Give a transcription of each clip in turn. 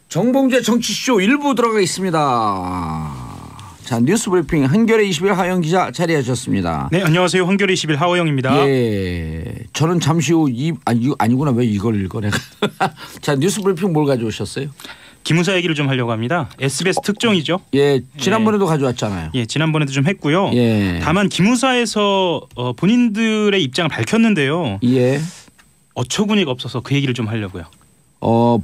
정봉재 정치쇼 1부 들어가 있습니다. 자, 뉴스브리핑 한겨레 20일 하영 기자 자리하셨습니다. 네, 안녕하세요. 한겨레 20일 하호영입니다. 예, 저는 잠시 후 아니구나. 왜 이걸 읽어 내가. 자, 뉴스브리핑 뭘 가져오셨어요? 기무사 얘기를 좀 하려고 합니다. SBS 특종이죠. 예, 지난번에도 가져왔잖아요. 예, 지난번에도 좀 했고요. 예. 다만 기무사에서 본인들의 입장을 밝혔는데요. 예. 어처구니가 없어서 그 얘기를 좀 하려고요.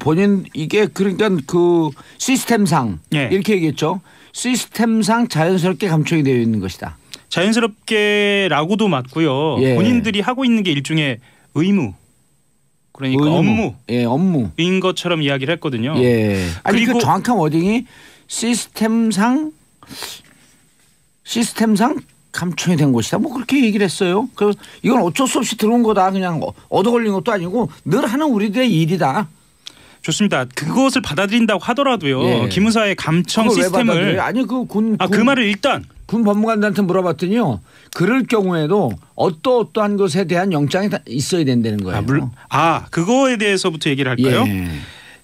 본인 이게 그러니까 그 시스템상 예. 이렇게 얘기했죠. 시스템상 자연스럽게 감청이 되어 있는 것이다. 자연스럽게라고도 맞고요. 예. 본인들이 하고 있는 게 일종의 의무. 그러니까 업무인 예, 업무인 것처럼 이야기를 했거든요. 예. 아니 그리고 그 정확한 워딩이 시스템상 감청이 된 것이다. 뭐 그렇게 얘기를 했어요. 그 이건 어쩔 수 없이 들어온 거다. 그냥 얻어 걸린 것도 아니고 늘 하는 우리들의 일이다. 좋습니다. 그것을 받아들인다고 하더라도요. 예. 기무사의 감청 시스템을 아니 그 말을 일단 군 법무관들한테 물어봤더니요. 그럴 경우에도 어떠한 것에 대한 영장이 있어야 된다는 거예요. 그거에 대해서부터 얘기를 할까요? 예.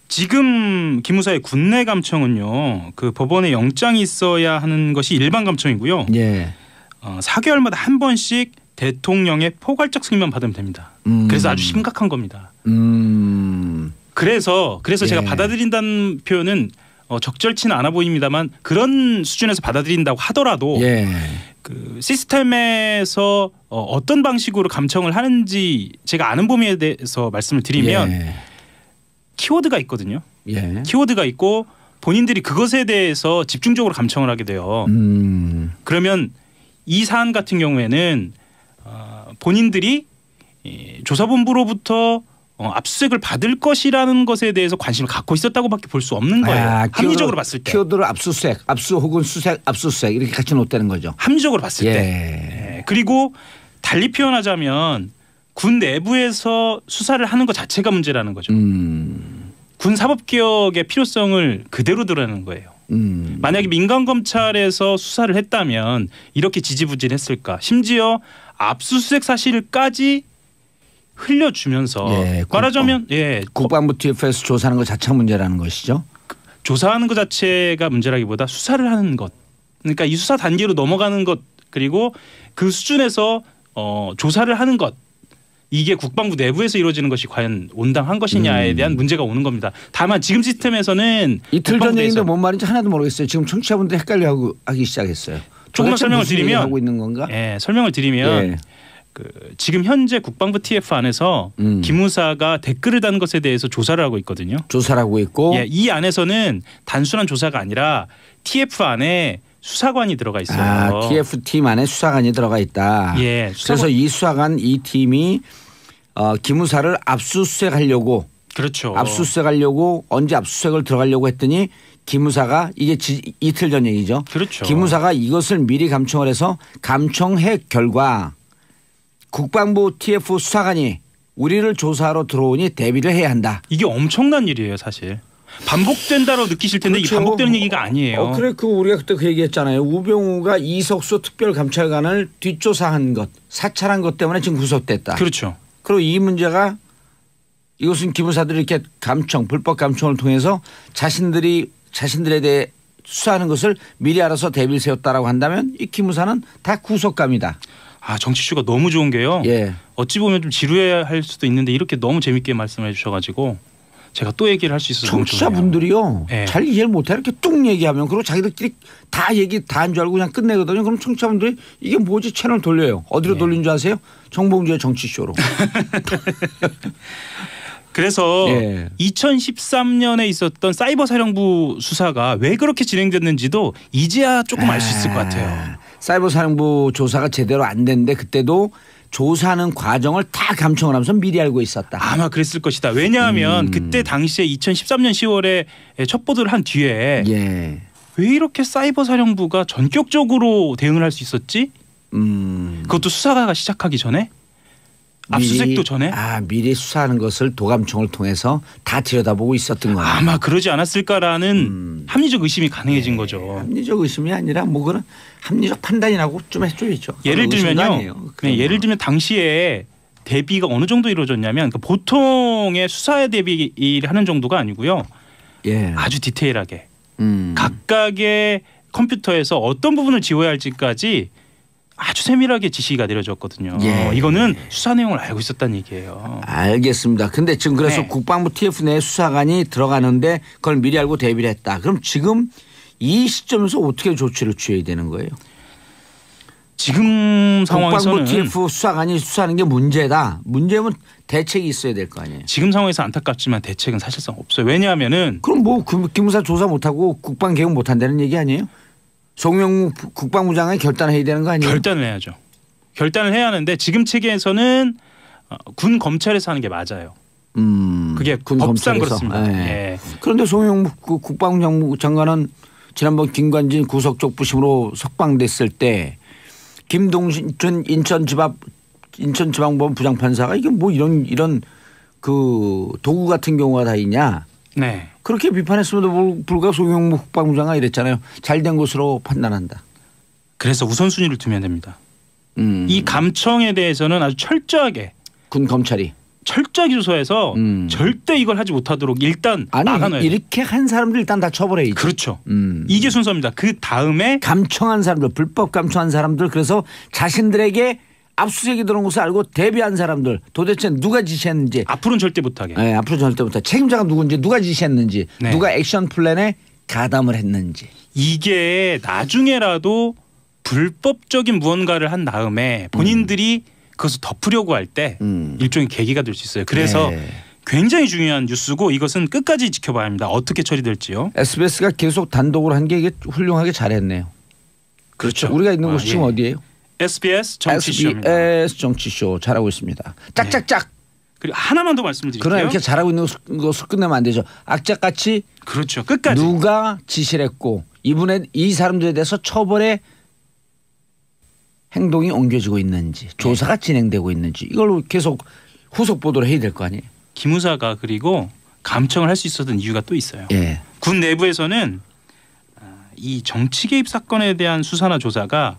지금 기무사의 군내 감청은요. 그 법원에 영장이 있어야 하는 것이 일반 감청이고요. 예. 4개월마다 한 번씩 대통령의 포괄적 승인만 받으면 됩니다. 그래서 아주 심각한 겁니다. 그래서 제가 받아들인다는 표현은 적절치는 않아 보입니다만 그런 수준에서 받아들인다고 하더라도 예. 그 시스템에서 어떤 방식으로 감청을 하는지 제가 아는 범위에 대해서 말씀을 드리면 예. 키워드가 있거든요. 예. 키워드가 있고 본인들이 그것에 대해서 집중적으로 감청을 하게 돼요. 그러면 이 사안 같은 경우에는 본인들이 조사본부로부터 압수수색을 받을 것이라는 것에 대해서 관심을 갖고 있었다고밖에 볼 수 없는 거예요. 합리적으로 봤을 때. 키워드로 압수수색, 압수 혹은 수색, 압수수색 이렇게 같이 놓다는 거죠. 합리적으로 봤을 예. 때. 그리고 달리 표현하자면 군 내부에서 수사를 하는 것 자체가 문제라는 거죠. 군 사법개혁의 필요성을 그대로 드러내는 거예요. 만약에 민간검찰에서 수사를 했다면 이렇게 지지부진했을까. 심지어 압수수색 사실까지 흘려주면서 말하자면 국방부 TF에서 조사하는 것 자체가 문제라는 것이죠. 조사하는 것 자체가 문제라기보다 수사를 하는 것. 그러니까 이 수사 단계로 넘어가는 것 그리고 그 수준에서 조사를 하는 것. 이게 국방부 내부에서 이루어지는 것이 과연 온당한 것이냐에 대한 문제가 오는 겁니다. 다만 지금 시스템에서는 이틀 전 얘기인데 뭔 말인지 하나도 모르겠어요. 지금 청취자분들 헷갈려하기 시작했어요. 조금만 설명을 드리면 하고 있는 건가? 설명을 드리면 지금 현재 국방부 TF 안에서 기무사가 댓글을 단 것에 대해서 조사를 하고 있거든요. 조사를 하고 있고 이 안에서는 단순한 조사가 아니라 TF 안에 수사관이 들어가 있어요. TF 팀 안에 수사관이 들어가 있다. 그래서 이 수사관 이 팀이 기무사를 압수수색하려고 압수수색하려고 언제 압수수색을 들어가려고 했더니 기무사가 이게 이틀 전 얘기죠. 기무사가 이것을 미리 감청을 해서 감청해 결과 국방부 TF 수사관이 우리를 조사하러 들어오니 대비를 해야 한다. 이게 엄청난 일이에요, 사실. 반복된다로 느끼실 텐데 이게 반복되는 얘기가 아니에요. 그래 우리가 그때 그 얘기했잖아요. 우병우가 이석수 특별감찰관을 뒷조사한 것, 사찰한 것 때문에 지금 구속됐다. 그리고 이 문제가 이것은 기무사들이 이렇게 불법 감청을 통해서 자신들에 대해 수사하는 것을 미리 알아서 대비를 세웠다라고 한다면 이 기무사는 다 구속감이다. 정치쇼가 너무 좋은 게요. 어찌 보면 좀 지루해할 수도 있는데 이렇게 너무 재밌게 말씀해 주셔가지고 제가 또 얘기를 할 수 있어서 청취자분들이요. 잘 이해를 못해 이렇게 뚝 얘기하면 그리고 자기들끼리 다 얘기 다 한 줄 알고 그냥 끝내거든요. 그럼 청취자분들이 이게 뭐지 채널 돌려요. 어디로 돌린 줄 아세요? 정봉주의 정치쇼로. 그래서 2013년에 있었던 사이버 사령부 수사가 왜 그렇게 진행됐는지도 이제야 조금 알 수 있을 것 같아요. 사이버 사령부 조사가 제대로 안 됐는데 그때도 조사하는 과정을 다 감청을 하면서 미리 알고 있었다. 아마 그랬을 것이다. 왜냐하면 그때 당시에 2013년 10월에 첩보를 한 뒤에 왜 이렇게 사이버 사령부가 전격적으로 대응을 할 수 있었지? 그것도 수사가 시작하기 전에? 압수수색도 전에? 미리 수사하는 것을 도감청을 통해서 다 들여다보고 있었던 거예요. 아마 그러지 않았을까라는 합리적 의심이 가능해진 거죠. 합리적 의심이 아니라 뭐 그런 합리적 판단이라고 좀 해줘야죠. 예를 들면요. 예를 들면 당시에 대비가 어느 정도 이루어졌냐면 보통의 수사에 대비를 하는 정도가 아니고요. 예. 아주 디테일하게 각각의 컴퓨터에서 어떤 부분을 지워야 할지까지 아주 세밀하게 지시가 내려졌거든요. 예. 이거는 수사 내용을 알고 있었다는 얘기예요. 알겠습니다. 근데 지금 그래서 네. 국방부 TF 내 수사관이 들어가는데 그걸 미리 알고 대비를 했다. 그럼 지금 이 시점에서 어떻게 조치를 취해야 되는 거예요? 지금 상황에서는 국방부 TF 수사관이 수사하는 게 문제다. 문제면 대책이 있어야 될 거 아니에요. 지금 상황에서 안타깝지만 대책은 사실상 없어요. 왜냐하면은 그럼 뭐 기무사 조사 못하고 국방 개혁 못한다는 얘기 아니에요? 송영무 국방부 장관이 결단해야 되는 거 아니에요? 결단을 해야죠. 결단을 해야 하는데 지금 체계에서는 군 검찰에서 하는 게 맞아요. 그게 군 법상 검찰에서. 그렇습니다. 네. 예. 그런데 송영무 국방부 장관은 지난번 김관진 구속적 부심으로 석방됐을 때 김동준 인천지방법원 부장판사가 이게 뭐 이런 그 도구 같은 경우가 다 있냐? 네. 그렇게 비판했음에도 불구하고 송영무 국방부 장관이 이랬잖아요. 잘된 것으로 판단한다. 그래서 우선순위를 두면 됩니다. 이 감청에 대해서는 아주 철저하게 군 검찰이 철저하게 조사해서 절대 이걸 하지 못하도록 일단 막아놔야 돼요. 이렇게 한 사람들 일단 다 처벌해야지. 그렇죠. 이게 순서입니다. 그 다음에 감청한 사람들, 불법 감청한 사람들, 그래서 자신들에게 압수수색이 들어온 것을 알고 대비한 사람들 도대체 누가 지시했는지 앞으로는 절대 못하게. 네, 앞으로 절대 못하게. 책임자가 누군지 누가 지시했는지 네. 누가 액션 플랜에 가담을 했는지. 이게 나중에라도 불법적인 무언가를 한 다음에 본인들이 그것을 덮으려고 할 때 일종의 계기가 될 수 있어요. 그래서 네. 굉장히 중요한 뉴스고 이것은 끝까지 지켜봐야 합니다. 어떻게 처리될지요. SBS가 계속 단독으로 한 게 이게 훌륭하게 잘했네요. 그렇죠. 우리가 있는 곳이 지금 예. 어디예요? SBS 정치쇼입니다. SBS 정치쇼 잘하고 있습니다. 짝짝짝. 네. 그리고 하나만 더 말씀드릴게요. 그러나 이렇게 잘하고 있는 것을 끝내면 안 되죠. 악착같이 그렇죠. 끝까지. 누가 지시를 했고 이 사람들에 대해서 처벌의 행동이 옮겨지고 있는지 조사가 진행되고 있는지 이걸 계속 후속 보도를 해야 될 거 아니에요. 기무사가 그리고 감청을 할 수 있었던 이유가 또 있어요. 예. 군 내부에서는 이 정치 개입 사건에 대한 수사나 조사가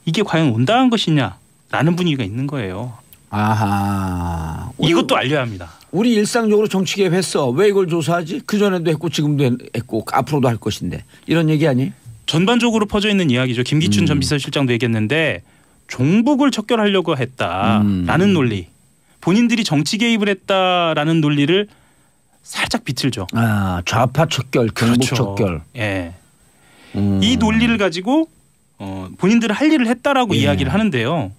이게 과연 온당한 것이냐라는 분위기가 있는 거예요. 아하. 이것도 알려야 합니다. 우리 일상적으로 정치 개입했어. 왜 이걸 조사하지? 그전에도 했고 지금도 했고 앞으로도 할 것인데. 이런 얘기 아니에요? 전반적으로 퍼져 있는 이야기죠. 김기춘 전 비서실장도 얘기했는데 종북을 척결하려고 했다라는 논리. 본인들이 정치 개입을 했다라는 논리를 살짝 비틀죠. 아, 좌파 척결, 경북 그렇죠. 척결. 예. 이 논리를 가지고 본인들은 할 일을 했다라고 예. 이야기를 하는데요.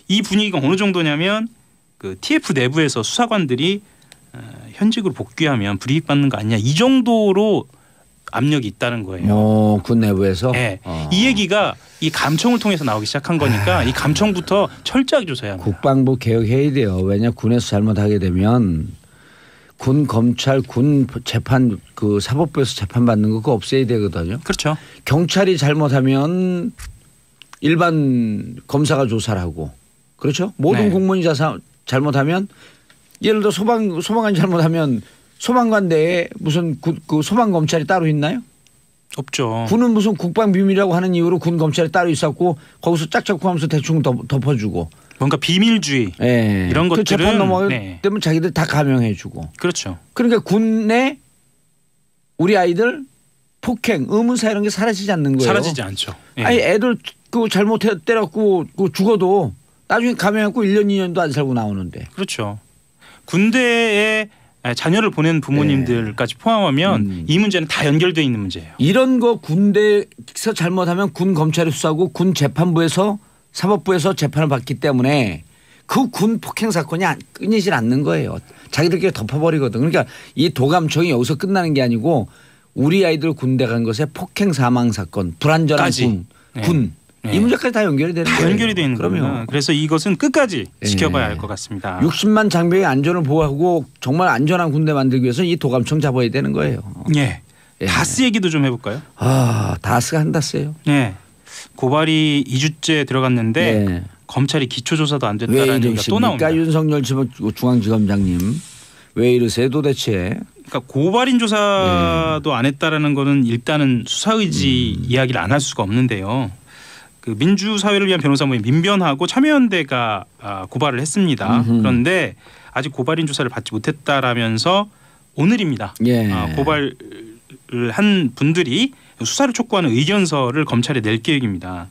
이 분위기가 어느 정도냐면 그 TF 내부에서 수사관들이 현직으로 복귀하면 불이익 받는 거 아니냐 이 정도로 압력이 있다는 거예요. 군 내부에서. 네. 이 얘기가 이 감청을 통해서 나오기 시작한 거니까 이 감청부터 철저하게 조사해야 합니다. 국방부 개혁해야 돼요. 왜냐 군에서 잘못하게 되면 군 검찰 군 재판 그 사법부에서 재판 받는 거 그거 없애야 되거든요. 그렇죠. 경찰이 잘못하면 일반 검사가 조사를 하고 그렇죠. 모든 네. 공무원이 잘못하면 예를 들어 소방관이 잘못하면 소방관 내에 무슨 그 소방 검찰이 따로 있나요? 없죠. 군은 무슨 국방 비밀이라고 하는 이유로 군 검찰이 따로 있었고 거기서 짝짝구 하면서 대충 덮어주고 뭔가 비밀주의 네. 이런 그 것들은 재판 넘어가게 네. 되면 자기들 다 감형해주고 그렇죠. 그러니까 군내 우리 아이들 폭행 의문사 이런 게 사라지지 않는 거예요. 사라지지 않죠. 예. 아니 애들 그 잘못해 때렸고 죽어도 나중에 감형했고 1년 2년도 안 살고 나오는데. 그렇죠. 군대에 자녀를 보낸 부모님들까지 포함하면 이 문제는 다 연결되어 있는 문제예요. 이런 거 군대에서 잘못하면 군 검찰이 수사하고 군 재판부에서 사법부에서 재판을 받기 때문에 그 군 폭행 사건이 끊이질 않는 거예요. 자기들끼리 덮어버리거든. 그러니까 이 도감청이 여기서 끝나는 게 아니고 우리 아이들 군대 간 것에 폭행 사망 사건 불안전한 군. 네. 이 문제까지 다 연결이 되는 거예요. 다 연결이 되는 거예요. 그럼요. 그래서 이것은 끝까지 네. 지켜봐야 할 것 같습니다. 60만 장병의 안전을 보호하고 정말 안전한 군대 만들기 위해서 이 도감청 잡아야 되는 거예요. 예. 예. 다스 얘기도 좀 해볼까요? 아, 다스가 한다스요. 네. 고발이 2주째 들어갔는데 네. 검찰이 기초조사도 안 왜 됐다라는 얘기가 또 나옵니다. 이러십니까 윤석열 중앙지검장님. 왜 이러세요 도대체. 그러니까 고발인 조사도 안 했다라는 거는 일단은 수사의지 이야기를 안 할 수가 없는데요. 그 민주사회를 위한 변호사 모임 민변하고 참여연대가 고발을 했습니다. 그런데 아직 고발인 조사를 받지 못했다라면서 오늘입니다. 예. 고발 한 분들이 수사를 촉구하는 의견서를 검찰에 낼 계획입니다.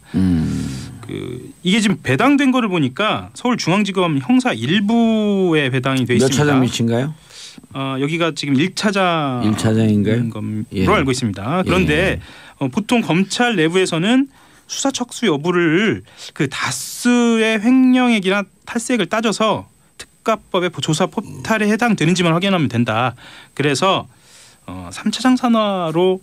이게 지금 배당된 거를 보니까 서울중앙지검 형사 1부에 배당이 돼 있습니다. 몇 차장 위치인가요? 여기가 지금 1차장인가요? 걸로 예. 알고 있습니다. 그런데 보통 검찰 내부에서는 수사 척수 여부를 그 다스의 횡령액이나 탈세액을 따져서 특가법의 조사 포탈에 해당되는지만 확인하면 된다. 그래서 3차장 산하로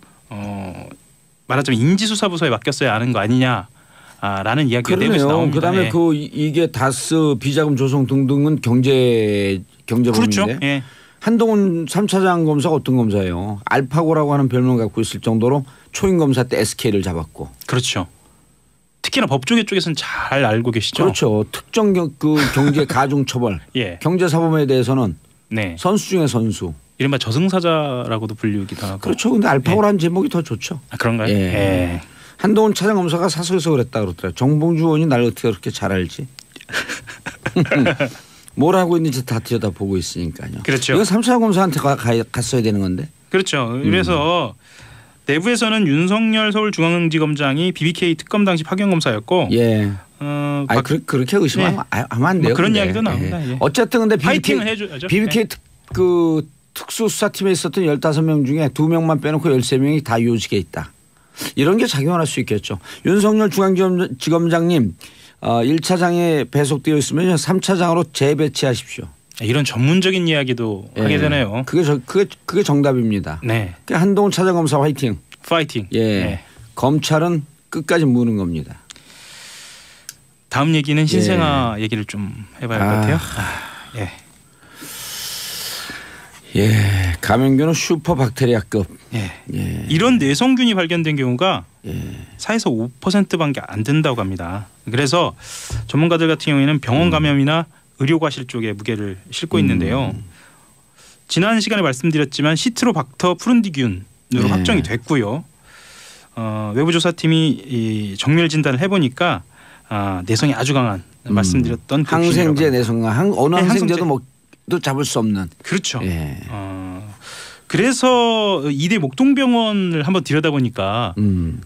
말하자면 인지수사부서에 맡겼어야 하는 거 아니냐라는 이야기가 내부에서 나옵니다. 그다음에 예. 이게 다스 비자금 조성 등등은 경제범인데. 그렇죠. 예. 한동훈 3차장 검사가 어떤 검사예요? 알파고라고 하는 별명을 갖고 있을 정도로 초임 검사 때 SK를 잡았고. 그렇죠. 특히나 법조계 쪽에서는 잘 알고 계시죠. 그렇죠. 특정 경제 가중처벌, 예. 경제사범에 대해서는 네. 선수 중에 선수. 이른바 저승사자라고도 불리기도 하고. 그렇죠. 근데 알파고라는 제목이 더 좋죠. 그런가요? 예. 예. 한동훈 차장 검사가 사석에서 그랬다 그러더라고요. 정봉주 의원이 날 어떻게 그렇게 잘 알지? 뭘 하고 있는지 다 들여다보고 있으니까요. 그렇죠. 이건 3차장 검사한테 갔어야 되는 건데. 그렇죠. 그래서 내부에서는 윤석열 서울중앙지검장이 BBK 특검 당시 파견 검사였고, 예. 그렇게 의심하면 안 돼요. 그런 이야기도 나옵니다. 예. 어쨌든 근데 파이팅을 해줘야죠. BBK 특수수사팀에 있었던 15명 중에 2명만 빼놓고 13명이 다 요직에 있다. 이런 게 작용할 수 있겠죠. 윤석열 중앙지검장님 1차장에 배속되어 있으면 3차장으로 재배치하십시오. 이런 전문적인 이야기도 하게 되네요. 그게 정답입니다. 네. 한동훈 차장검사 화이팅. 파이팅. 예. 네. 검찰은 끝까지 무는 겁니다. 다음 얘기는 신생아 얘기를 좀 해봐야 할 것 같아요. 예. 예. 감염균은 슈퍼 박테리아급. 예. 예. 이런 내성균이 발견된 경우가 4에서 5%밖에 안 된다고 합니다. 그래서 전문가들 같은 경우에는 병원 감염이나 의료과실 쪽에 무게를 싣고 있는데요. 지난 시간에 말씀드렸지만 시트로박터 푸른디균으로 확정이 됐고요. 외부조사팀이 이 정밀 진단을 해보니까 내성이 아주 강한 말씀드렸던 항생제 내성강 어느 항생제도 또 잡을 수 없는. 그렇죠. 예. 그래서 이대 목동병원을 한번 들여다보니까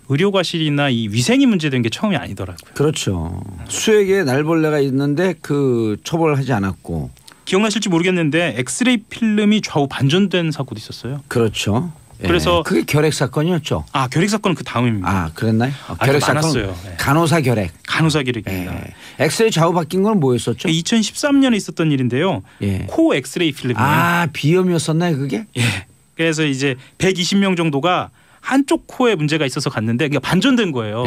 의료과실이나 이 위생이 문제된 게 처음이 아니더라고요. 그렇죠. 수액에 날벌레가 있는데 처벌하지 않았고. 기억나실지 모르겠는데 엑스레이 필름이 좌우 반전된 사고도 있었어요. 그렇죠. 그래서 그게 결핵 사건이었죠. 결핵 사건은 그 다음입니다. 그랬나요? 결핵 사건은 간호사 결핵. 간호사 결핵입니다. 엑스레이 좌우 바뀐 건 뭐였었죠? 2013년에 있었던 일인데요. 코 엑스레이 필름이에요. 비염이었었나요 그게? 예. 그래서 이제 120명 정도가 한쪽 코에 문제가 있어서 갔는데 그러니까 반전된 거예요.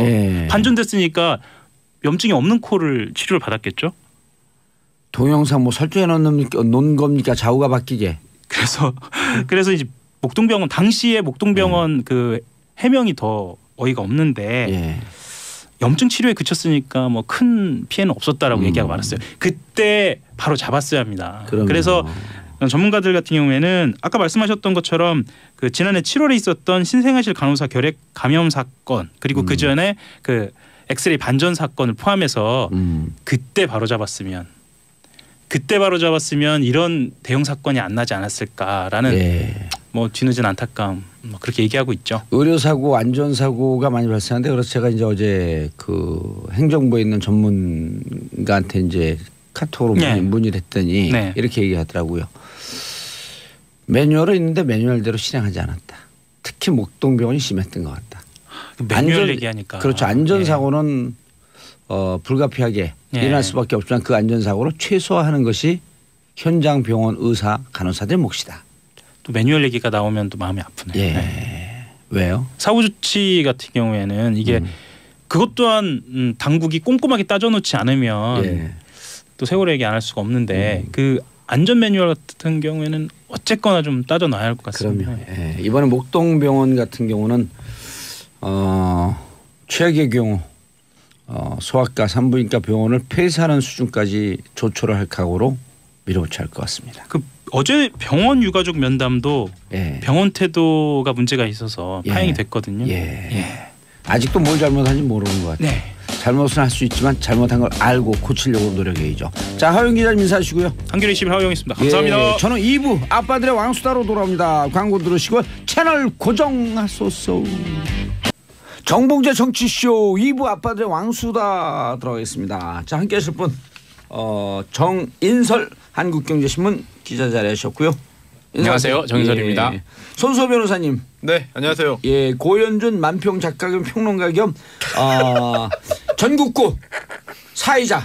반전됐으니까 염증이 없는 코를 치료를 받았겠죠. 동영상 설정해 놓은 겁니까 좌우가 바뀌게. 그래서 이제 당시에 목동병원 그 해명이 더 어이가 없는데 염증 치료에 그쳤으니까 뭐 큰 피해는 없었다라고 얘기하고 말았어요. 그때 바로 잡았어야 합니다. 그래서 전문가들 같은 경우에는 아까 말씀하셨던 것처럼 그 지난해 7월에 있었던 신생아실 간호사 결핵 감염 사건 그리고 그 전에 그 엑스레이 반전 사건을 포함해서 그때 바로 잡았으면 이런 대형 사건이 안 나지 않았을까라는 뭐 뒤늦은 안타까움 그렇게 얘기하고 있죠. 의료사고 안전사고가 많이 발생하는데 그래서 제가 이제 어제 그 행정부에 있는 전문가한테 이제 카톡으로 문의를 했더니 이렇게 얘기하더라고요. 매뉴얼은 있는데 매뉴얼대로 실행하지 않았다. 특히 목동병원이 심했던 것 같다. 매뉴얼 얘기하니까. 그렇죠. 안전사고는 불가피하게 일어날 수밖에 없지만 그 안전사고를 최소화하는 것이 현장 병원 의사 간호사들의 몫이다. 또 매뉴얼 얘기가 나오면 또 마음이 아프네요. 왜요? 사후 조치 같은 경우에는 이게 그것 또한 당국이 꼼꼼하게 따져놓지 않으면 또 세월호 얘기 안 할 수가 없는데 그 안전 매뉴얼 같은 경우에는 어쨌거나 좀 따져놔야 할 것 같습니다. 그럼요. 이번에 목동병원 같은 경우는 최악의 경우 소아과 산부인과 병원을 폐쇄하는 수준까지 조처를 할 각오로 밀어붙여야 할 것 같습니다. 어제 병원 유가족 면담도 병원 태도가 문제가 있어서 파행이 됐거든요. 아직도 뭘 잘못한지 모르는 것 같아요. 잘못은 할 수 있지만 잘못한 걸 알고 고치려고 노력해야죠. 자, 하용 기자님 인사하시고요. 한겨레 21 하용이었습니다. 감사합니다. 예, 저는 2부 아빠들의 왕수다로 돌아옵니다. 광고 들으시고 채널 고정하소서. 정봉재 정치쇼 2부 아빠들의 왕수다 들어가겠습니다. 자, 함께 하실 분 정인설 한국경제신문 기자 자리하셨고요. 안녕하세요. 정인설입니다. 예. 손수호 변호사님. 네, 안녕하세요. 예, 고현준 만평 작가 겸 평론가 겸 전국구 사회자.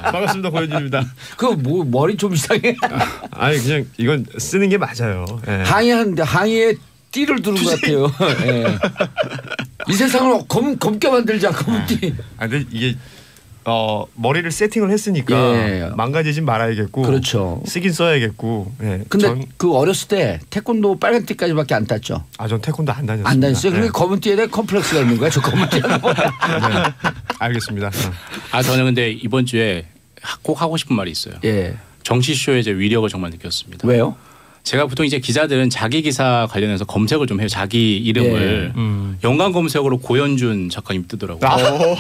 반갑습니다. 고현준입니다. 그 뭐 머리 좀 이상해. 아니 그냥 이건 쓰는 게 맞아요. 예. 항의하는데 항의에 띠를 두는 것 같아요. 예. 이 세상을 검게 만들자 검띠. 아 근데 이게 머리를 세팅을 했으니까 예. 망가지진 말아야겠고. 그렇죠. 쓰긴 써야겠고. 예. 근데 그 어렸을 때 태권도 빨간 띠까지밖에 안 땄죠. 전 태권도 안 다녔습니다. 안 다녔어요. 네. 그러니까 검은 띠에 대해 컴플렉스가 있는 거야. 저 검은 띠. 네. 알겠습니다. 저는 근데 이번 주에 꼭 하고 싶은 말이 있어요. 예. 정치쇼의 제 위력을 정말 느꼈습니다. 왜요? 제가 보통 이제 기자들은 자기 기사 관련해서 검색을 좀 해요. 자기 이름을. 연관 검색어로 고현준 작가님 뜨더라고요.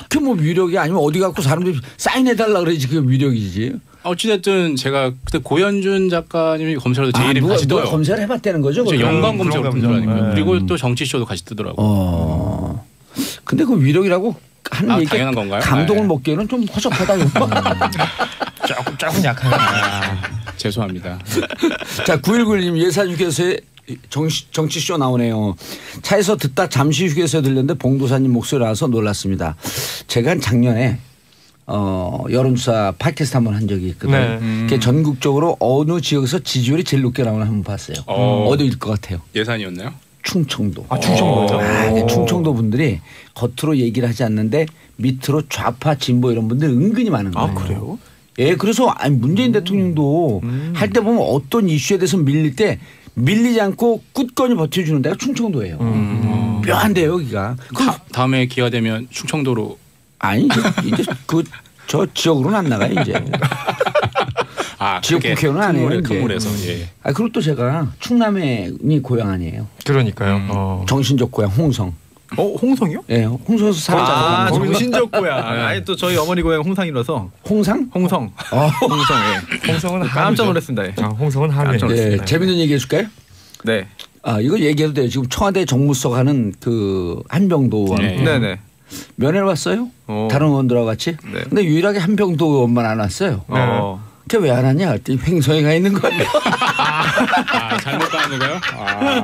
그 뭐 위력이 아니면 어디 갖고 사람들이 사인해달라 그러지 그게 위력이지. 어찌됐든 제가 그때 고현준 작가님이 검색해서 제 이름이 같이 떠요. 검색을 해봤다는 거죠? 연관 검색어로 뜨더라고요. 그리고 또 정치쇼도 같이 뜨더라고요. 근데 그 위력이라고 하는 얘기가 당연한 건가요? 감동을 먹기에는 좀 허접하다고. 조금 약하네. 죄송합니다. 자, 919님 예산 휴게소에 정치쇼 나오네요. 차에서 듣다 잠시 휴게소에 들렸는데 봉도사님 목소리 나와서 놀랐습니다. 제가 작년에 여론조사 팟캐스트 한번 한 적이 있거든요. 그게 전국적으로 어느 지역에서 지지율이 제일 높게 나오나 한번 봤어요. 어디일 것 같아요? 예산이었나요? 충청도. 충청도요? 충청도 분들이 겉으로 얘기를 하지 않는데 밑으로 좌파 진보 이런 분들 은근히 많은 거예요. 그래요? 예, 그래서 문재인 대통령도 할 때 보면 어떤 이슈에 대해서 밀릴 때 밀리지 않고 굳건히 버텨주는 데가 충청도예요. 묘한데요, 여기가. 다음에 기회가 되면 충청도로. 아니 이제 저 지역으로는 안 나가요 이제. 지역 국회의원은 안 해요. 큰 물에서. 예. 그리고 또 제가 충남이 고향 아니에요. 그러니까요. 정신적 고향 홍성. 홍성이요? 예, 홍성에서 살았잖아요. 정신적 고향. 아니 또 저희 어머니 고향 홍상이라서. 홍성? 홍성. 홍성. 예. 홍성은 깜짝 놀랐습니다. 예. 홍성은 하네. 예, 재밌는 얘기 해줄까요? 네. 이거 얘기해도 돼요. 지금 청와대 정무석 하는 그 한병도 의원. 네네. 면회를 왔어요? 다른 의원들하고 같이. 네. 근데 유일하게 한병도 의원만 안 왔어요. 걔 왜 안 왔냐? 그랬더니 횡성에 가 있는 거예요. 잘못 가는 거요?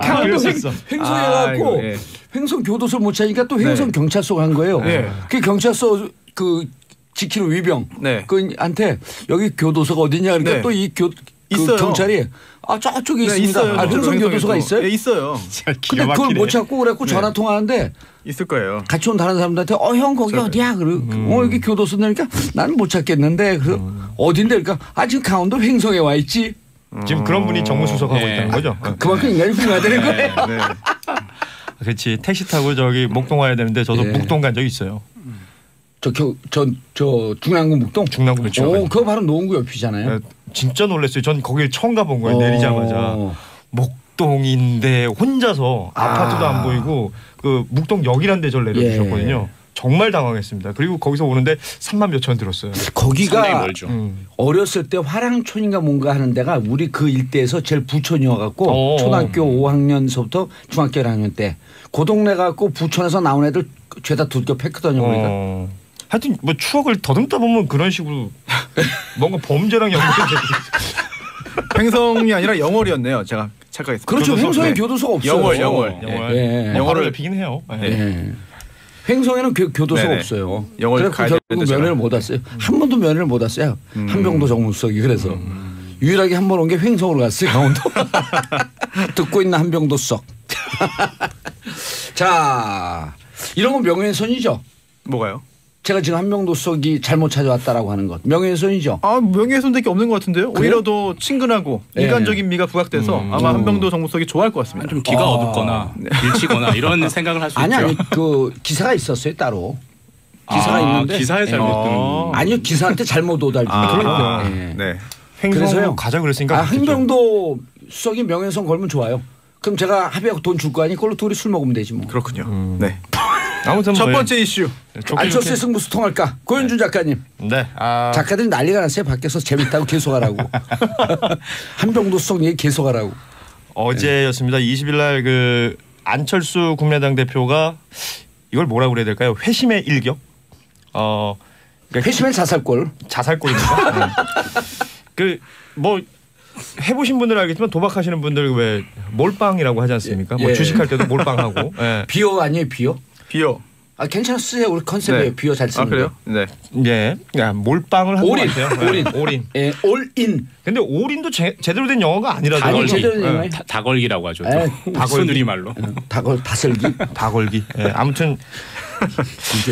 강원도 횡성에 가고 예. 횡성 교도소를 못 찾으니까 또 횡성 경찰서 간 거예요. 그 경찰서 그 지키는 위병 그한테 여기 교도소가 어디냐 그러니까 또 이 경찰이 저쪽에 있습니다. 있어요. 횡성 교도소가 있어요? 네, 있어요. 근데 그걸 못 찾고 그래갖고 전화 통화하는데 있을 거예요. 같이 온 다른 사람들한테 형 거기 어디야? 그러고 여기 교도소니까 나는 못 찾겠는데 어딘데? 그러니까 지금 강원도 횡성에 와 있지. 지금 그런 분이 정무수석하고 있다는 거죠. 그만큼 인간이 훌륭하다는 거예요. 그렇지. 택시 타고 저기 목동 와야 되는데 저도 목동 간 적 있어요. 저 중랑구 목동? 중랑구 목동. 그거 바로 노원구 옆이잖아요. 진짜 놀랐어요. 전 거길 처음 가본 거예요. 내리자마자. 목동인데 혼자서 아파트도 안 보이고 그 목동역이라는 데 저를 내려주셨거든요. 정말 당황했습니다. 그리고 거기서 오는데 3만 몇천 원 들었어요. 거기가 어렸을 때 화랑촌인가 뭔가 하는 데가 우리 그 일대에서 제일 부촌이어갖고 초등학교 5학년서부터 중학교 1학년 때 그 동네 갖고 부촌에서 나온 애들 죄다 두들겨팼거든요. 그러니까. 하여튼 뭐 추억을 더듬다 보면 그런 식으로 뭔가 범죄랑 연관이 횡성이 아니라 영월이었네요. 제가 착각했습니다. 그렇죠. 횡성에 교도소가 없어요. 영월. 영월을 피긴 해요. 횡성에는 교도소가 없어요. 그래서 결국 면회를 못 왔어요. 한 번도 면회를 못 왔어요. 한병도 정무수석이 그래서 유일하게 한 번 온 게 횡성으로 갔어요. 강원도. 듣고 있는 한병도 수석. 자, 이런 건 명예훼손이죠. 뭐가요? 제가 지금 한병도 수석이 잘못 찾아왔다라고 하는 것. 명예훼손이죠. 명예훼손밖에 없는 것 같은데요. 그래요? 오히려 더 친근하고 인간적인 미가 부각돼서 아마 한병도 정무수석이 좋아할 것 같습니다. 좀 기가 어둡거나 일치거나 이런 생각을 할 수 있죠. 아니 그 기사가 있었어요 따로. 기사가 있는데 기사에 잘못 아니요 기사한테 잘못 오달지. 그러니까. 네. 횡성으로 가자 그랬으니까. 한병도 수석이 명예훼손 걸면 좋아요. 그럼 제가 합의하고 돈 줄 거 아니 그걸로 둘이 술 먹으면 되지 뭐. 그렇군요. 네. 아무튼 첫 번째 이슈. 안철수의 승부수 통할까? 고현준 작가님. 네. 작가들이 난리가 났어요. 밖에서 재밌다고 계속하라고. 한병도 수석 얘기 계속하라고. 어제였습니다. 20일 날 그 안철수 국민의당 대표가 이걸 뭐라고 그래야 될까요? 회심의 일격. 그러니까 회심의 자살골. 자살골입니다. 그 뭐 해보신 분들은 알겠지만 도박하시는 분들 왜 몰빵이라고 하지 않습니까? 뭐 주식할 때도 몰빵하고. 비어 아니에요, 비어? 비어. 괜찮아 쓰세요. 우리 컨셉이에요. 비어 잘 쓰는 그래요? 네. 네. 몰빵을 한 것 같아요. 올인. 예, 올인. 근데 올인도 제대로 된 영어가 아니라서. 아니 제대로 된 영어예요. 다걸기라고 하죠. 다걸기 말로. 다걸기. 다걸기. 아무튼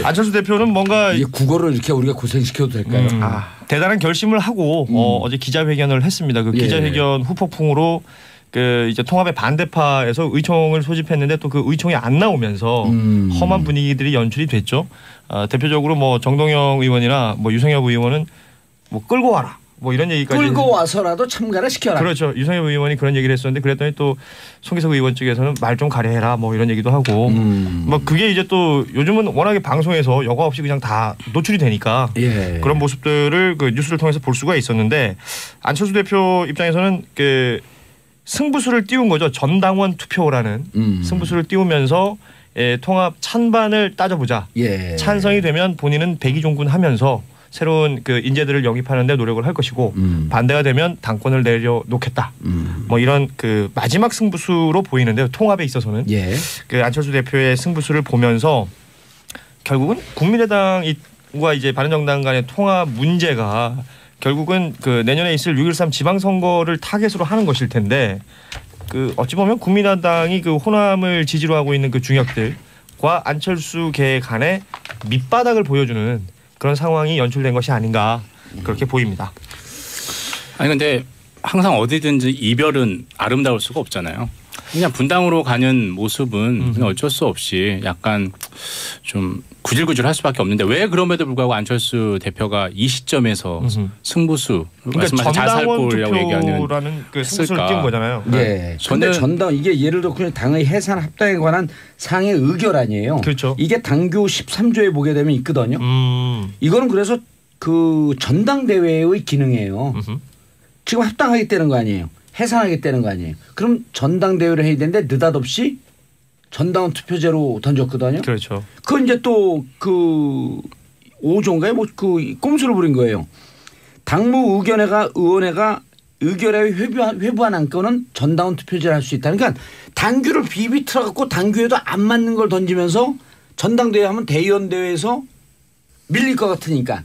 안철수 대표는 뭔가 이게 국어를 이렇게 우리가 고생시켜도 될까요? 대단한 결심을 하고 어제 기자회견을 했습니다. 그 기자회견 후폭풍으로 그 이제 통합의 반대파에서 의총을 소집했는데 또 그 의총이 안 나오면서 험한 분위기들이 연출이 됐죠. 대표적으로 뭐 정동영 의원이나 뭐 유성엽 의원은 뭐 끌고 와라. 뭐 이런 얘기까지. 끌고 와서라도 참가를 시켜라. 그렇죠. 유성엽 의원이 그런 얘기를 했었는데 그랬더니 또 송기석 의원 측에서는 말 좀 가려해라 뭐 이런 얘기도 하고 뭐 그게 이제 또 요즘은 워낙에 방송에서 여과 없이 그냥 다 노출이 되니까 그런 모습들을 그 뉴스를 통해서 볼 수가 있었는데 안철수 대표 입장에서는 그 승부수를 띄운 거죠. 전당원 투표라는 승부수를 띄우면서 통합 찬반을 따져보자. 찬성이 되면 본인은 백의종군 하면서 새로운 그 인재들을 영입하는 데 노력을 할 것이고 반대가 되면 당권을 내려놓겠다. 뭐 이런 그 마지막 승부수로 보이는데요. 통합에 있어서는 그 안철수 대표의 승부수를 보면서 결국은 국민의당과 이제 바른정당 간의 통합 문제가 결국은 그 내년에 있을 6.13 지방선거를 타겟으로 하는 것일 텐데 그 어찌 보면 국민의당이 그 호남을 지지로 하고 있는 그 중역들과 안철수계 간의 밑바닥을 보여주는 그런 상황이 연출된 것이 아닌가 그렇게 보입니다. 아니 근데 항상 어디든지 이별은 아름다울 수가 없잖아요. 그냥 분당으로 가는 모습은 그냥 어쩔 수 없이 약간 좀 구질구질할 수밖에 없는데 왜 그럼에도 불구하고 안철수 대표가 이 시점에서 승부수 그러니까 자살골이라고 얘기하는 그 승부수를 띄운 거잖아요. 네. 그런데 전당 이게 예를 들어 그냥 당의 해산 합당에 관한 상의 의결 아니에요. 그렇죠. 이게 당규 13조에 보게 되면 있거든요. 이거는 그래서 그 전당대회의 기능이에요. 지금 합당하겠다는 거 아니에요. 해산하겠다는 거 아니에요. 그럼 전당대회를 해야 되는데 느닷없이 전당원 투표제로 던졌거든요. 그렇죠. 그건 이제 또 그 5조인가요? 뭐 그 꼼수를 부린 거예요. 당무 의원회가 의결에 회부한 안건은 전당원 투표제를 할 수 있다. 그러니까 당규를 비비 틀어갖고 당규에도 안 맞는 걸 던지면서 전당대회 하면 대의원대회에서 밀릴 것 같으니까.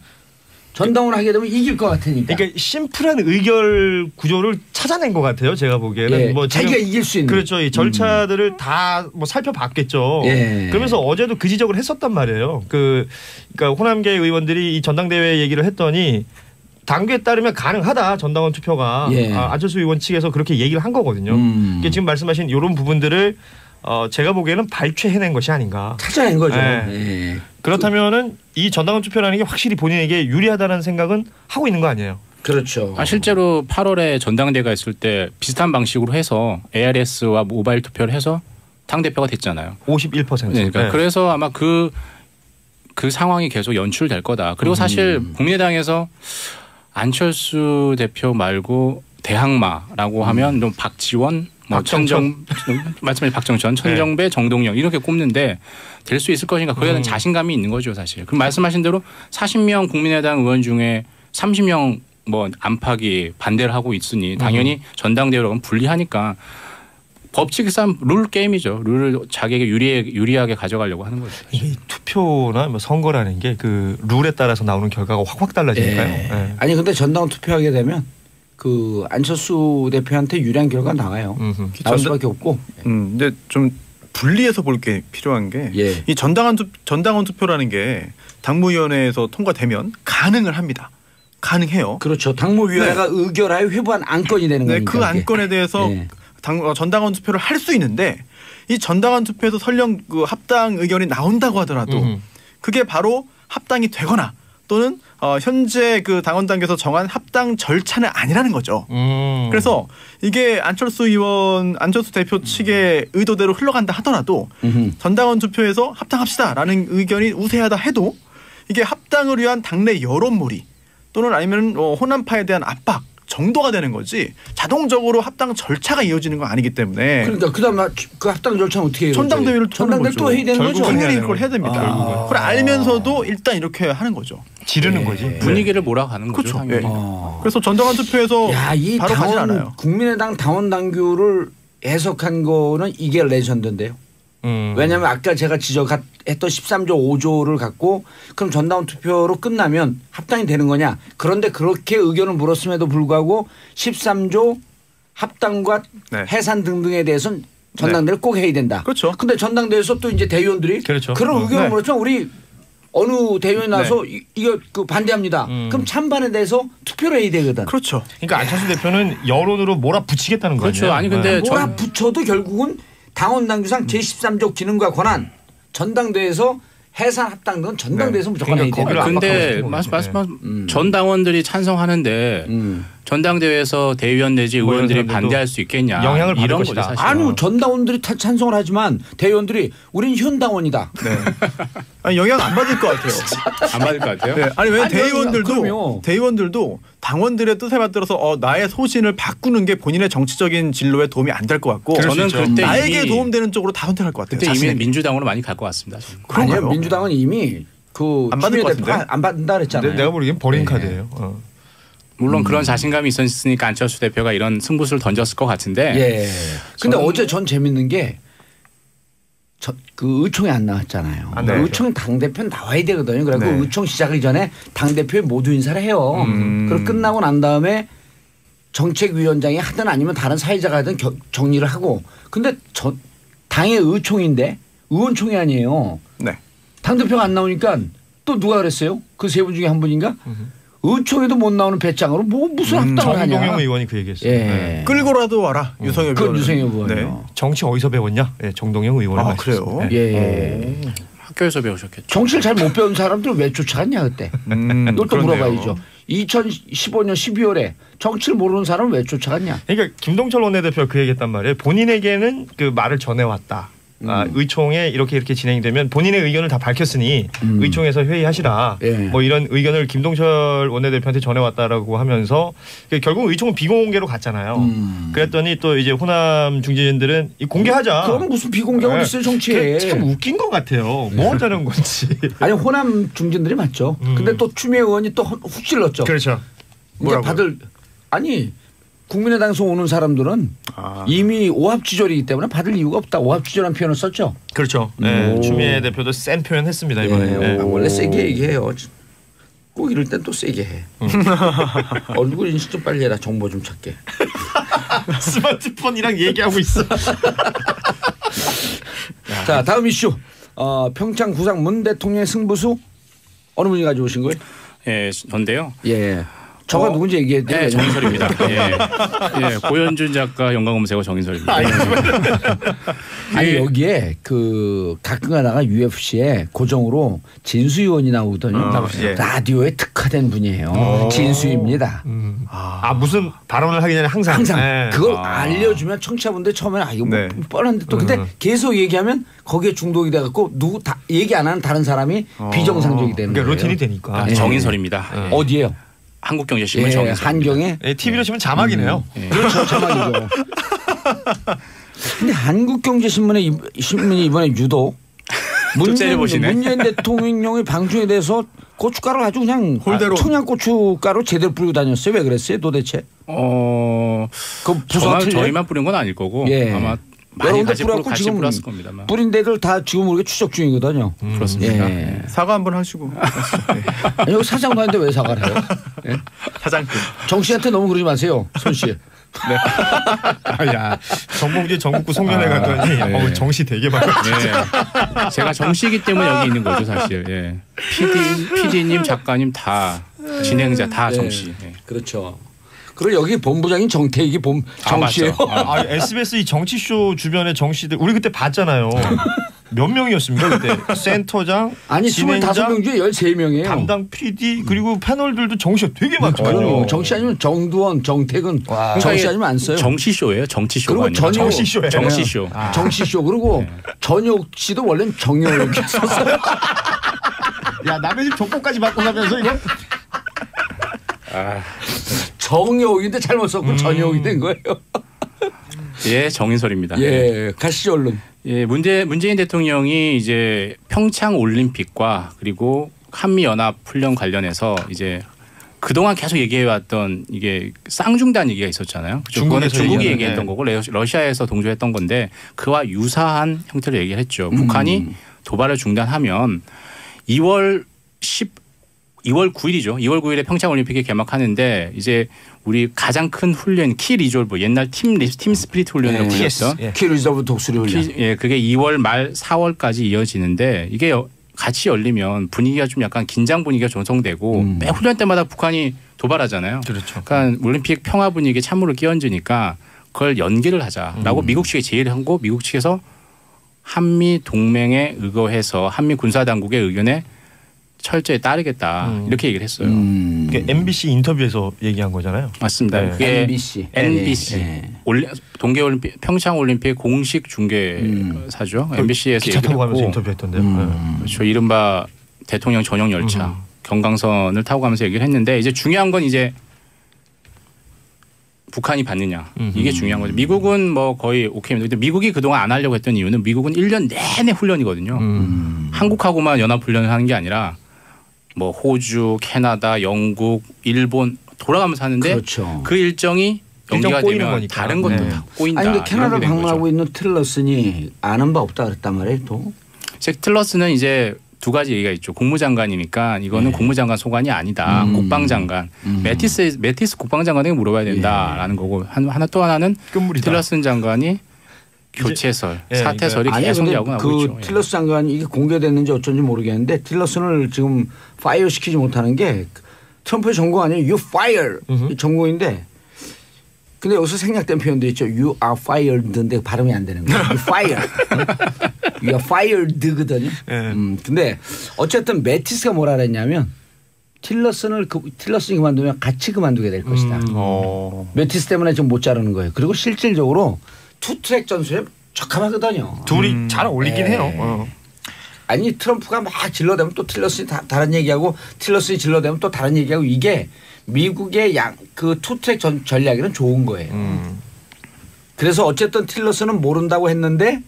전당원 하게 되면 이길 것 같으니까. 그러니까 심플한 의결 구조를 찾아낸 것 같아요. 제가 보기에는. 뭐 자기가 이길 수 있는. 그렇죠. 이 절차들을 다 뭐 살펴봤겠죠. 그러면서 어제도 그 지적을 했었단 말이에요. 그러니까 호남계 의원들이 이 전당대회 얘기를 했더니 당규에 따르면 가능하다. 전당원 투표가. 안철수 의원 측에서 그렇게 얘기를 한 거거든요. 그러니까 지금 말씀하신 이런 부분들을 제가 보기에는 발췌해낸 것이 아닌가. 찾아낸 거죠. 그렇다면은 이 전당원 투표라는 게 확실히 본인에게 유리하다는 생각은 하고 있는 거 아니에요? 그렇죠. 실제로 8월에 전당대회가 있을 때 비슷한 방식으로 해서 ARS와 모바일 투표를 해서 당대표가 됐잖아요. 51%. 그러니까 그래서 아마 그 상황이 계속 연출될 거다. 그리고 사실 국민의당에서 안철수 대표 말고 대항마라고 하면 좀 박지원 말씀하신 박정천, 천정배, 정동영 이렇게 꼽는데 될 수 있을 것인가 그에 대한 자신감이 있는 거죠 사실. 그럼 말씀하신 대로 40명 국민의당 의원 중에 30명 뭐 안팎이 반대를 하고 있으니 당연히 전당대회로 가면 불리하니까 법칙상 룰 게임이죠. 룰을 자기에게 유리하게 가져가려고 하는 거죠. 이게 투표나 뭐 선거라는 게 그 룰에 따라서 나오는 결과가 확 달라지니까요. 아니 근데 전당원 투표하게 되면 그 안철수 대표한테 유리한 결과 나와요. 나올 수밖에 없고. 근데 좀 분리해서 볼 게 필요한 게 이 전당원 투표라는 게 당무위원회에서 통과되면 가능을 합니다. 가능해요. 그렇죠. 당무위원회가 의결하여 회부한 안건이 되는 거니까. 그 안건에 대해서 전당원 투표를 할 수 있는데 이 전당원 투표에서 설령 그 합당 의견이 나온다고 하더라도 그게 바로 합당이 되거나 또는 현재 그 당원 단계에서 정한 합당 절차는 아니라는 거죠. 그래서 이게 안철수 대표 측의 의도대로 흘러간다 하더라도 전당원 투표에서 합당합시다라는 의견이 우세하다 해도 이게 합당을 위한 당내 여론몰이 또는 아니면 호남파에 대한 압박 정도가 되는 거지 자동적으로 합당 절차가 이어지는 건 아니기 때문에. 그러니까 그다음 그 합당 절차는 어떻게 해요? 전당대회를 또 해야 되는 거죠. 당연히 그걸 해야 됩니다. 그걸 알면서도 일단 이렇게 하는 거죠. 지르는 거지. 분위기를 몰아가는 거죠. 그렇죠. 네. 그래서 전당원 투표에서 바로 가진 않아요. 국민의당 당원 당규를 해석한 거는 이게 레전드인데요. 왜냐하면 아까 제가 지적했던 13조 5조를 갖고 그럼 전당원 투표로 끝나면 합당이 되는 거냐. 그런데 그렇게 의견을 물었음에도 불구하고 13조 합당과 해산 등등에 대해서는 전당대회를 꼭 해야 된다. 그렇죠. 근데 전당대회에서 또 이제 대의원들이 그런 의견을 물었지만 우리 어느 대의원이 나와서 이거 그 반대합니다. 그럼 찬반에 대해서 투표를 해야 되거든. 그렇죠. 그러니까 안철수 대표는 여론으로 몰아붙이겠다는 거죠. 그렇죠. 아니 근데 몰아붙여도 결국은 당원 당규상 제13조 기능과 권한 전당대회에서 해산 합당 등 전당대회에서 무조건 해야 된다. 근데 전 당원들이 찬성하는데 전당대회에서 대의원 내지 의원들이 반대할 수 있겠냐. 영향을 받을 이런 것이다. 거죠, 아니요. 전 당원들이 찬성을 하지만 대의원들이 우린 현당원이다. 아니, 영향 안 받을 것 같아요. 안 받을 것 같아요? 네. 아니 왜 대의원들도 당원들의 뜻에 맞들어서 나의 소신을 바꾸는 게 본인의 정치적인 진로에 도움이 안 될 것 같고 저는 그때 나에게 도움되는 쪽으로 다 선택할 것 같아요. 그때 이미 민주당으로 많이 갈 것 같습니다. 아니요. 민주당은 이미 안 받을 것 같은데 안 받는다 그랬잖아요. 내가 보기엔 버린 카드예요. 물론 그런 자신감이 있었으니까 안철수 대표가 이런 승부수를 던졌을 것 같은데. 예. 근데 어제 전 재밌는 게 그 의총에 안 나왔잖아요. 의총 당대표 나와야 되거든요. 그래서 의총 시작하기 전에 당대표에 모두 인사를 해요. 그리고 끝나고 난 다음에 정책위원장이 하든 아니면 다른 사회자가 하든 정리를 하고. 근데 당의 의총인데 의원총회 아니에요. 당대표가 안 나오니까 또 누가 그랬어요? 그 세 분 중에 한 분인가? 의총에도 못 나오는 배짱으로 무슨 합당을 하냐. 정동영 의원이 그 얘기했어요. 끌고라도 와라. 유성엽 의원. 유성엽 의원. 정치 어디서 배웠냐? 정동영 의원이 그래요? 학교에서 배우셨겠죠. 정치를 잘 못 배운 사람들 왜 쫓아갔냐 그때. 이걸 또 물어봐야죠. 2015년 12월에 정치를 모르는 사람은 왜 쫓아갔냐. 그러니까 김동철 원내대표가 그 얘기했단 말이에요. 본인에게는 그 말을 전해왔다. 의총에 이렇게 진행되면 본인의 의견을 다 밝혔으니 의총에서 회의하시라. 뭐 이런 의견을 김동철 원내대표한테 전해왔다라고 하면서 결국 의총은 비공개로 갔잖아요. 그랬더니 또 이제 호남 중진들은 공개하자. 그럼 무슨 비공개가 있어요 정치에. 참 웃긴 것 같아요. 뭐 하자는 건지. 아니 호남 중진들이 맞죠. 근데 또 추미애 의원이 또 훅 찔렀죠. 그렇죠. 이제 다들 국민의당에서 오는 사람들은 이미 오합지졸이기 때문에 받을 이유가 없다. 오합지졸한 표현을 썼죠. 그렇죠. 추미애 대표도 센 표현했습니다 이번에. 원래 세게 얘기해요. 꼭 이럴 땐 또 세게 해. 얼굴 인식 좀 빨리 해라. 정보 좀 찾게. 스마트폰이랑 얘기하고 있어. 자 다음 이슈. 평창 구상 문 대통령의 승부수 어느 분이 가져오신 거예요? 예, 전데요. 예. 저가 누군지 얘기해도 네, 정인설입니다. 고현준 작가 연관검색어 정인설입니다. 아니 여기에 그 가끔 가다가 UFC에 고정으로 진수 의원이 나오거든요. 라디오에 특화된 분이에요. 진수입니다. 무슨 발언을 하기 전에 항상 그걸 알려주면 청취자분들 처음에는 이거 뭐 뻔한데 또 근데 계속 얘기하면 거기에 중독이 돼갖고 누구 다 얘기 안 하는 다른 사람이 비정상적이 되는 거예요. 루틴이 되니까. 정인설입니다. 어디에요? 한국경제신문 정인설. 한경에? TV로 치면 자막이네요. 그렇죠. 자막이죠. 근데 한국경제신문이 이번에 유독 문재인 대통령의 방중에 대해서 고춧가루 아주 그냥 홀대로 청양고춧가루 제대로 뿌리고 다녔어요. 왜 그랬어요 도대체? 저희만 뿌린 건 아닐 거고 아마 많이 같이 뿌렸을 겁니다. 뿌린 데들 다 지금 우리가 추적 중이거든요. 그렇습니다. 사과 한번 하시고. 아니, 여기 사장도 하는데 왜 사과를 해요? 사장급. 정 씨한테 너무 그러지 마세요. 손 씨. 야, 정봉주 전국구 송년회 갔더니 정씨 되게 많았죠. 제가 정씨이기 때문에 여기 있는 거죠 사실. PD님, 작가님 다 진행자 다 정씨. 그렇죠. 그리고 여기 본부장인 정태익이 정씨예요. SBS 이 정치쇼 주변에 정씨들 우리 그때 봤잖아요. 몇 명이었습니까 그때? 센터장, 아니 25명 중에 13명이에요. 담당 PD 그리고 패널들도 정시가 되게 많거든요. 정시 아니면 정두원, 정태근, 정시 아니면 안 써요. 정시쇼예요. 정치쇼. 그리고 정시쇼. 정시쇼. 정시쇼. 그리고 전혁 씨도 원래는 정혁 썼어요. 야 남의 집 족보까지 받고 가면서 이거. 정혁인데 잘못 썼고 전혁이 된 거예요. 예, 정인설입니다. 예, 가시죠 얼른. 예, 문재인 대통령이 이제 평창 올림픽과 그리고 한미 연합 훈련 관련해서 이제 그동안 계속 얘기해왔던 이게 쌍중단 얘기가 있었잖아요. 중국이 얘기했던 거고 러시아에서 동조했던 건데 그와 유사한 형태로 얘기를 했죠. 북한이 도발을 중단하면 2월 9일이죠. 2월 9일에 평창 올림픽이 개막하는데 이제 우리 가장 큰 훈련 키 리졸브 옛날 팀 스피릿 훈련으로 불렸던 키 리졸브 독수리 훈련. 예, 그게 2월 말 4월까지 이어지는데 이게 같이 열리면 분위기가 좀 약간 긴장 분위기가 조성되고 매 훈련 때마다 북한이 도발하잖아요. 그렇죠. 그러니까 올림픽 평화 분위기에 찬물을 끼얹으니까 그걸 연기를 하자라고 미국 측에 제의를 한 거 미국 측에서 한미 동맹에 의거해서 한미 군사 당국의 의견에 철저히 따르겠다 이렇게 얘기를 했어요. MBC 인터뷰에서 얘기한 거잖아요. 맞습니다. 네. 그게 NBC. 네. 동계올림픽 평창올림픽 공식 중계사죠. MBC에서 기차 타고 가면서 인터뷰했던데요. 그렇죠. 이른바 대통령 전용 열차 경강선을 타고 가면서 얘기를 했는데 이제 중요한 건 이제 북한이 받느냐 이게 중요한 거죠. 미국은 뭐 거의 오케이입니다. 근데 미국이 그동안 안 하려고 했던 이유는 미국은 1년 내내 훈련이거든요. 한국하고만 연합 훈련을 하는 게 아니라 뭐 호주, 캐나다, 영국, 일본 돌아가면서 하는데 그렇죠. 그 일정이 연기가 되면 거니까. 다른 것도 다 꼬인다. 아니 근데 캐나다 방문하고 있는 틸러슨이 아는 바 없다 그랬단 말이에요. 또. 틸러슨은 이제 두 가지 얘기가 있죠. 국무장관이니까 이거는 국무장관 소관이 아니다. 국방장관. 매티스 국방장관에게 물어봐야 된다라는 거고 또 하나는 끝물이다. 틸러슨 장관이 교체설, 사퇴설이 계속 야구하고 있죠. 틸러슨 장관이 이게 공개됐는지 어쩐지 모르겠는데 틸러슨을 지금 파이어 시키지 못하는 게 트럼프의 전공 아니에요. You fire 전공인데 근데 여기서 생략된 표현도 있죠. You are fired인데 발음이 안 되는 거예요. You fire. You are fired거든요. 근데 어쨌든 매티스가 뭐라 그랬냐면 틸러슨이 그만두면 같이 그만두게 될 것이다. 매티스 때문에 지금 못 자르는 거예요. 그리고 실질적으로 투트랙 전술에 적합하거든요. 둘이 잘 어울리긴 해요. 아니 트럼프가 막 질러대면 또 틸러슨이 다른 얘기하고 틸러슨이 질러대면 또 다른 얘기하고 이게 미국의 그 투트랙 전략에는 좋은 거예요. 그래서 어쨌든 틸러슨은 모른다고 했는데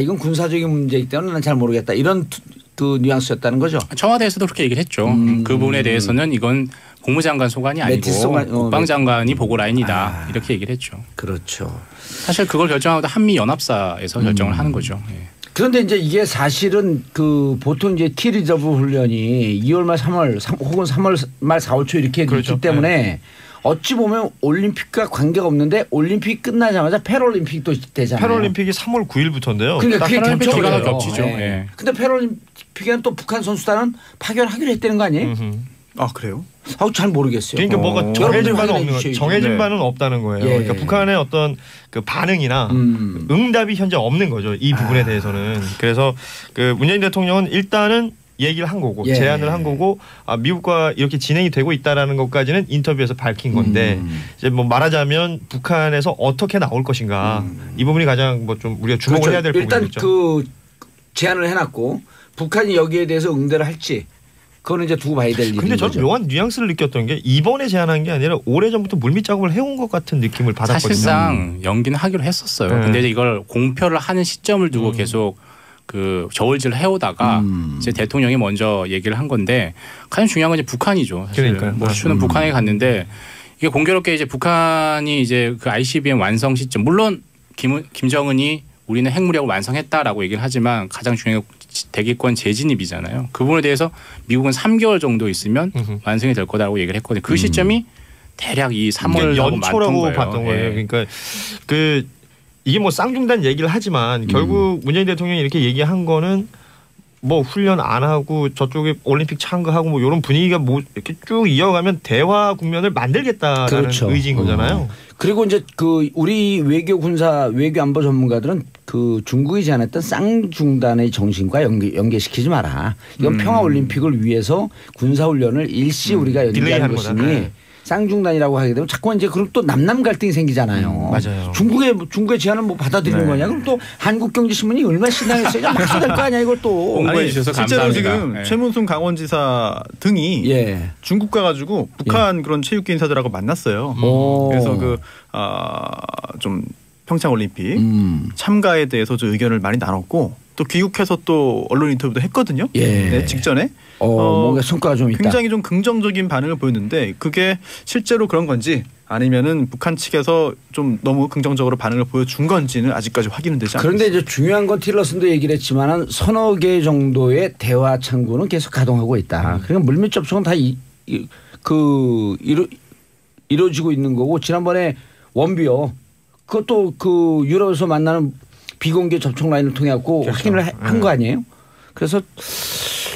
이건 군사적인 문제이기 때문에 난 잘 모르겠다. 이런 그 뉘앙스였다는 거죠. 청와대에서도 그렇게 얘기를 했죠. 그 부분에 대해서는 이건 국무장관 소관이 아니고 국방장관이 보고 라인이다. 이렇게 얘기를 했죠. 그렇죠. 사실 그걸 결정하고 한미 연합사에서 결정을 하는 거죠. 예. 그런데 이제 이게 사실은 그 보통 이제 티 리저브 훈련이 2월 말 3월 혹은 3월 말 4월 초 이렇게 있기 때문에 어찌 보면 올림픽과 관계가 없는데 올림픽 끝나자마자 패럴림픽도 되잖아요. 패럴림픽이 3월 9일부터인데요. 그러니까 그게 기간을 겹치죠. 네. 근데 패럴림픽에는 또 북한 선수단은 파견하기로 했다는 거 아니에요? 아 그래요? 잘 모르겠어요. 그러니까 뭐가 정해진 바는 없다는 거예요. 그러니까 북한의 어떤 그 반응이나 응답이 현재 없는 거죠. 이 부분에 대해서는. 그래서 그 문재인 대통령은 일단은 얘기를 한 거고 제안을 한 거고 미국과 이렇게 진행이 되고 있다라는 것까지는 인터뷰에서 밝힌 건데 이제 뭐 말하자면 북한에서 어떻게 나올 것인가 이 부분이 가장 뭐 좀 우리가 주목을 해야 될 부분이죠. 일단 그 제안을 해놨고 북한이 여기에 대해서 응대를 할지 그거는 이제 두고 봐야 될 일이죠. 근데 저는 묘한 뉘앙스를 느꼈던 게 이번에 제안한 게 아니라 오래전부터 물밑 작업을 해온 것 같은 느낌을 받았거든요. 사실상 연기는 하기로 했었어요. 근데 이걸 공표를 하는 시점을 두고 계속 그 저울질을 해오다가 이제 대통령이 먼저 얘기를 한 건데 가장 중요한 건 이제 북한이죠. 사실 뭐 슈는 북한에 갔는데 이게 공교롭게 이제 북한이 이제 그 ICBM 완성 시점 물론 김정은이 우리는 핵무력을 완성했다라고 얘기를 하지만 가장 중요한 대기권 재진입이잖아요. 그 부분에 대해서 미국은 3개월 정도 있으면 완성이 될 거다라고 얘기를 했거든요. 그 시점이 대략 이 3월하고 연초라고 봤던 거예요. 그러니까 이게 뭐 쌍중단 얘기를 하지만 결국 문재인 대통령이 이렇게 얘기한 거는 뭐 훈련 안 하고 저쪽에 올림픽 참가하고 뭐 이런 분위기가 뭐 이렇게 쭉 이어가면 대화 국면을 만들겠다라는 그렇죠. 의지인 거잖아요. 그리고 이제 그 우리 외교 군사 외교 안보 전문가들은 그 중국이 제안했던 쌍중단의 정신과 연계시키지 마라. 이건 평화 올림픽을 위해서 군사 훈련을 일시 우리가 연기하는 것이니 네. 쌍중단이라고 하게 되면 자꾸만 이제 그럼 또 남남 갈등이 생기잖아요. 맞아요. 중국의 제안을 뭐 받아들이는 거냐? 그럼 또 한국경제신문이 얼마나 신당했어요? 막수 될 거 아니야 이걸 또. 공부해 주셔서 감사합니다. 실제로 지금 네. 최문순 강원지사 등이 중국 가가지고 북한 그런 체육계 인사들하고 만났어요. 그래서 좀 평창 올림픽 참가에 대해서 좀 의견을 많이 나눴고 또 귀국해서 또 언론 인터뷰도 했거든요. 네, 직전에. 뭔가 성과가 좀 있다. 굉장히 좀 긍정적인 반응을 보였는데 그게 실제로 그런 건지 아니면은 북한 측에서 좀 너무 긍정적으로 반응을 보여준 건지는 아직까지 확인은 되지 않습니다. 그런데 이제 중요한 건 틸러슨도 얘기를 했지만은 서너 개 정도의 대화 창구는 계속 가동하고 있다. 그러니까 물밑 접촉은 다 이루어지고 있는 거고 지난번에 원비어 그것도 그 유럽에서 만나는 비공개 접촉 라인을 통해 갖고 그렇죠. 확인을 한 거 아니에요? 그래서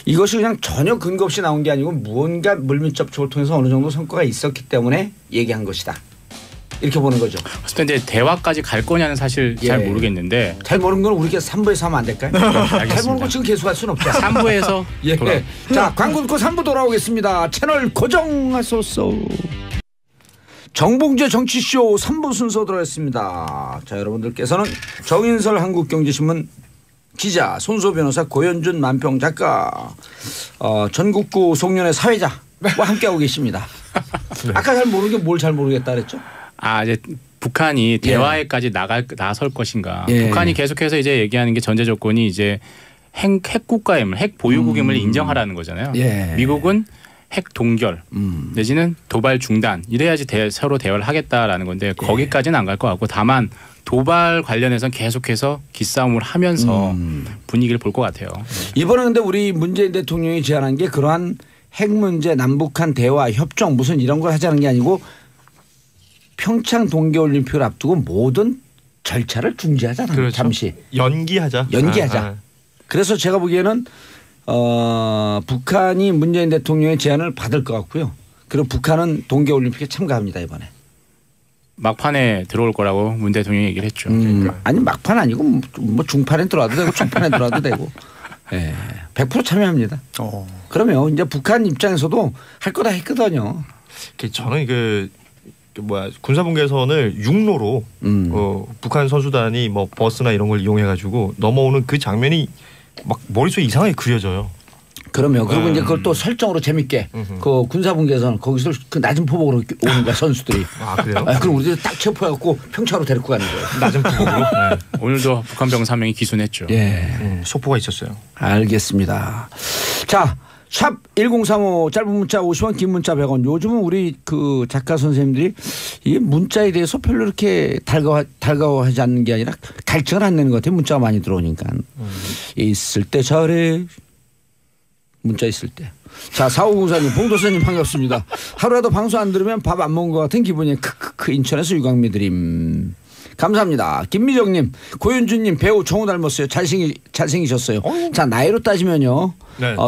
이것이 그냥 전혀 근거 없이 나온 게 아니고 무언가 물밑 접촉을 통해서 어느 정도 성과가 있었기 때문에 얘기한 것이다. 이렇게 보는 거죠. 그런데 대화까지 갈 거냐는 사실 잘 모르겠는데. 잘 모르는 건 우리가 3부에서 하면 안 될까요? 잘 모르는 거 지금 계속할 수는 없죠. 3부에서 자, 광고 듣고 3부 돌아오겠습니다. 채널 고정하소서. 정봉재 정치쇼 3부 순서 들어왔습니다. 자, 여러분들께서는 정인설 한국경제신문 기자, 손소 변호사, 고현준 만평 작가, 전국구 송년회 사회자와 함께하고 계십니다. 네. 아까 잘 모르는 게 뭘 잘 모르겠다 그랬죠? 이제 북한이 대화에까지 나설 것인가. 북한이 계속해서 이제 얘기하는 게 전제 조건이 이제 핵 국가임을, 핵 보유국임을 인정하라는 거잖아요. 미국은 핵 동결 내지는 도발 중단 이래야지 서로 대화를 하겠다라는 건데 거기까지는 안 갈 것 같고 다만 도발 관련해서는 계속해서 기싸움을 하면서 분위기를 볼 것 같아요. 이번에 근데 우리 문재인 대통령이 제안한 게 그러한 핵 문제 남북한 대화 협정 무슨 이런 걸 하자는 게 아니고 평창 동계올림픽을 앞두고 모든 절차를 중지하잖아요. 그렇죠. 잠시. 연기하자. 그래서 제가 보기에는 북한이 문재인 대통령의 제안을 받을 것 같고요. 그리고 북한은 동계올림픽에 참가합니다 이번에. 막판에 들어올 거라고 문 대통령이 얘기를 했죠. 아니 막판 아니고 뭐 중판에 들어와도 되고 중판에 들어와도 되고 100% 참여합니다. 그러면 이제 북한 입장에서도 할 거다 했거든요. 저는 군사분 개선을 육로로 북한 선수단이 뭐 버스나 이런 걸 이용해가지고 넘어오는 그 장면이 막 머릿속에 이상하게 그려져요. 그러면 그리고 이제 그걸 또 설정으로 재밌게 그 군사분계선 거기서 그 낮은 포복으로 오는 거야 선수들이. 그래요? 그럼 우리들 딱 체포해갖고 평창으로 데리고 가는 거예요. 낮은 포복으로. 오늘도 북한 병사 한 명이 기순했죠. 소포가 있었어요. 알겠습니다. 자, 샵 1035 짧은 문자 50원 긴 문자 100원. 요즘은 우리 그 작가 선생님들이 이 문자에 대해서 별로 이렇게 달가워하지 않는 게 아니라 갈증을 안 내는 것 같아요. 문자가 많이 들어오니까. 있을 때 잘해. 문자 있을 때. 자, 4504님 봉도사님 반갑습니다. 하루라도 방송 안 들으면 밥 안 먹은 것 같은 기분이에요. 크크크 인천에서 유광미 드림. 감사합니다. 김미정님, 고현준님 배우 정우 닮았어요. 잘생기셨어요. 자, 나이로 따지면요.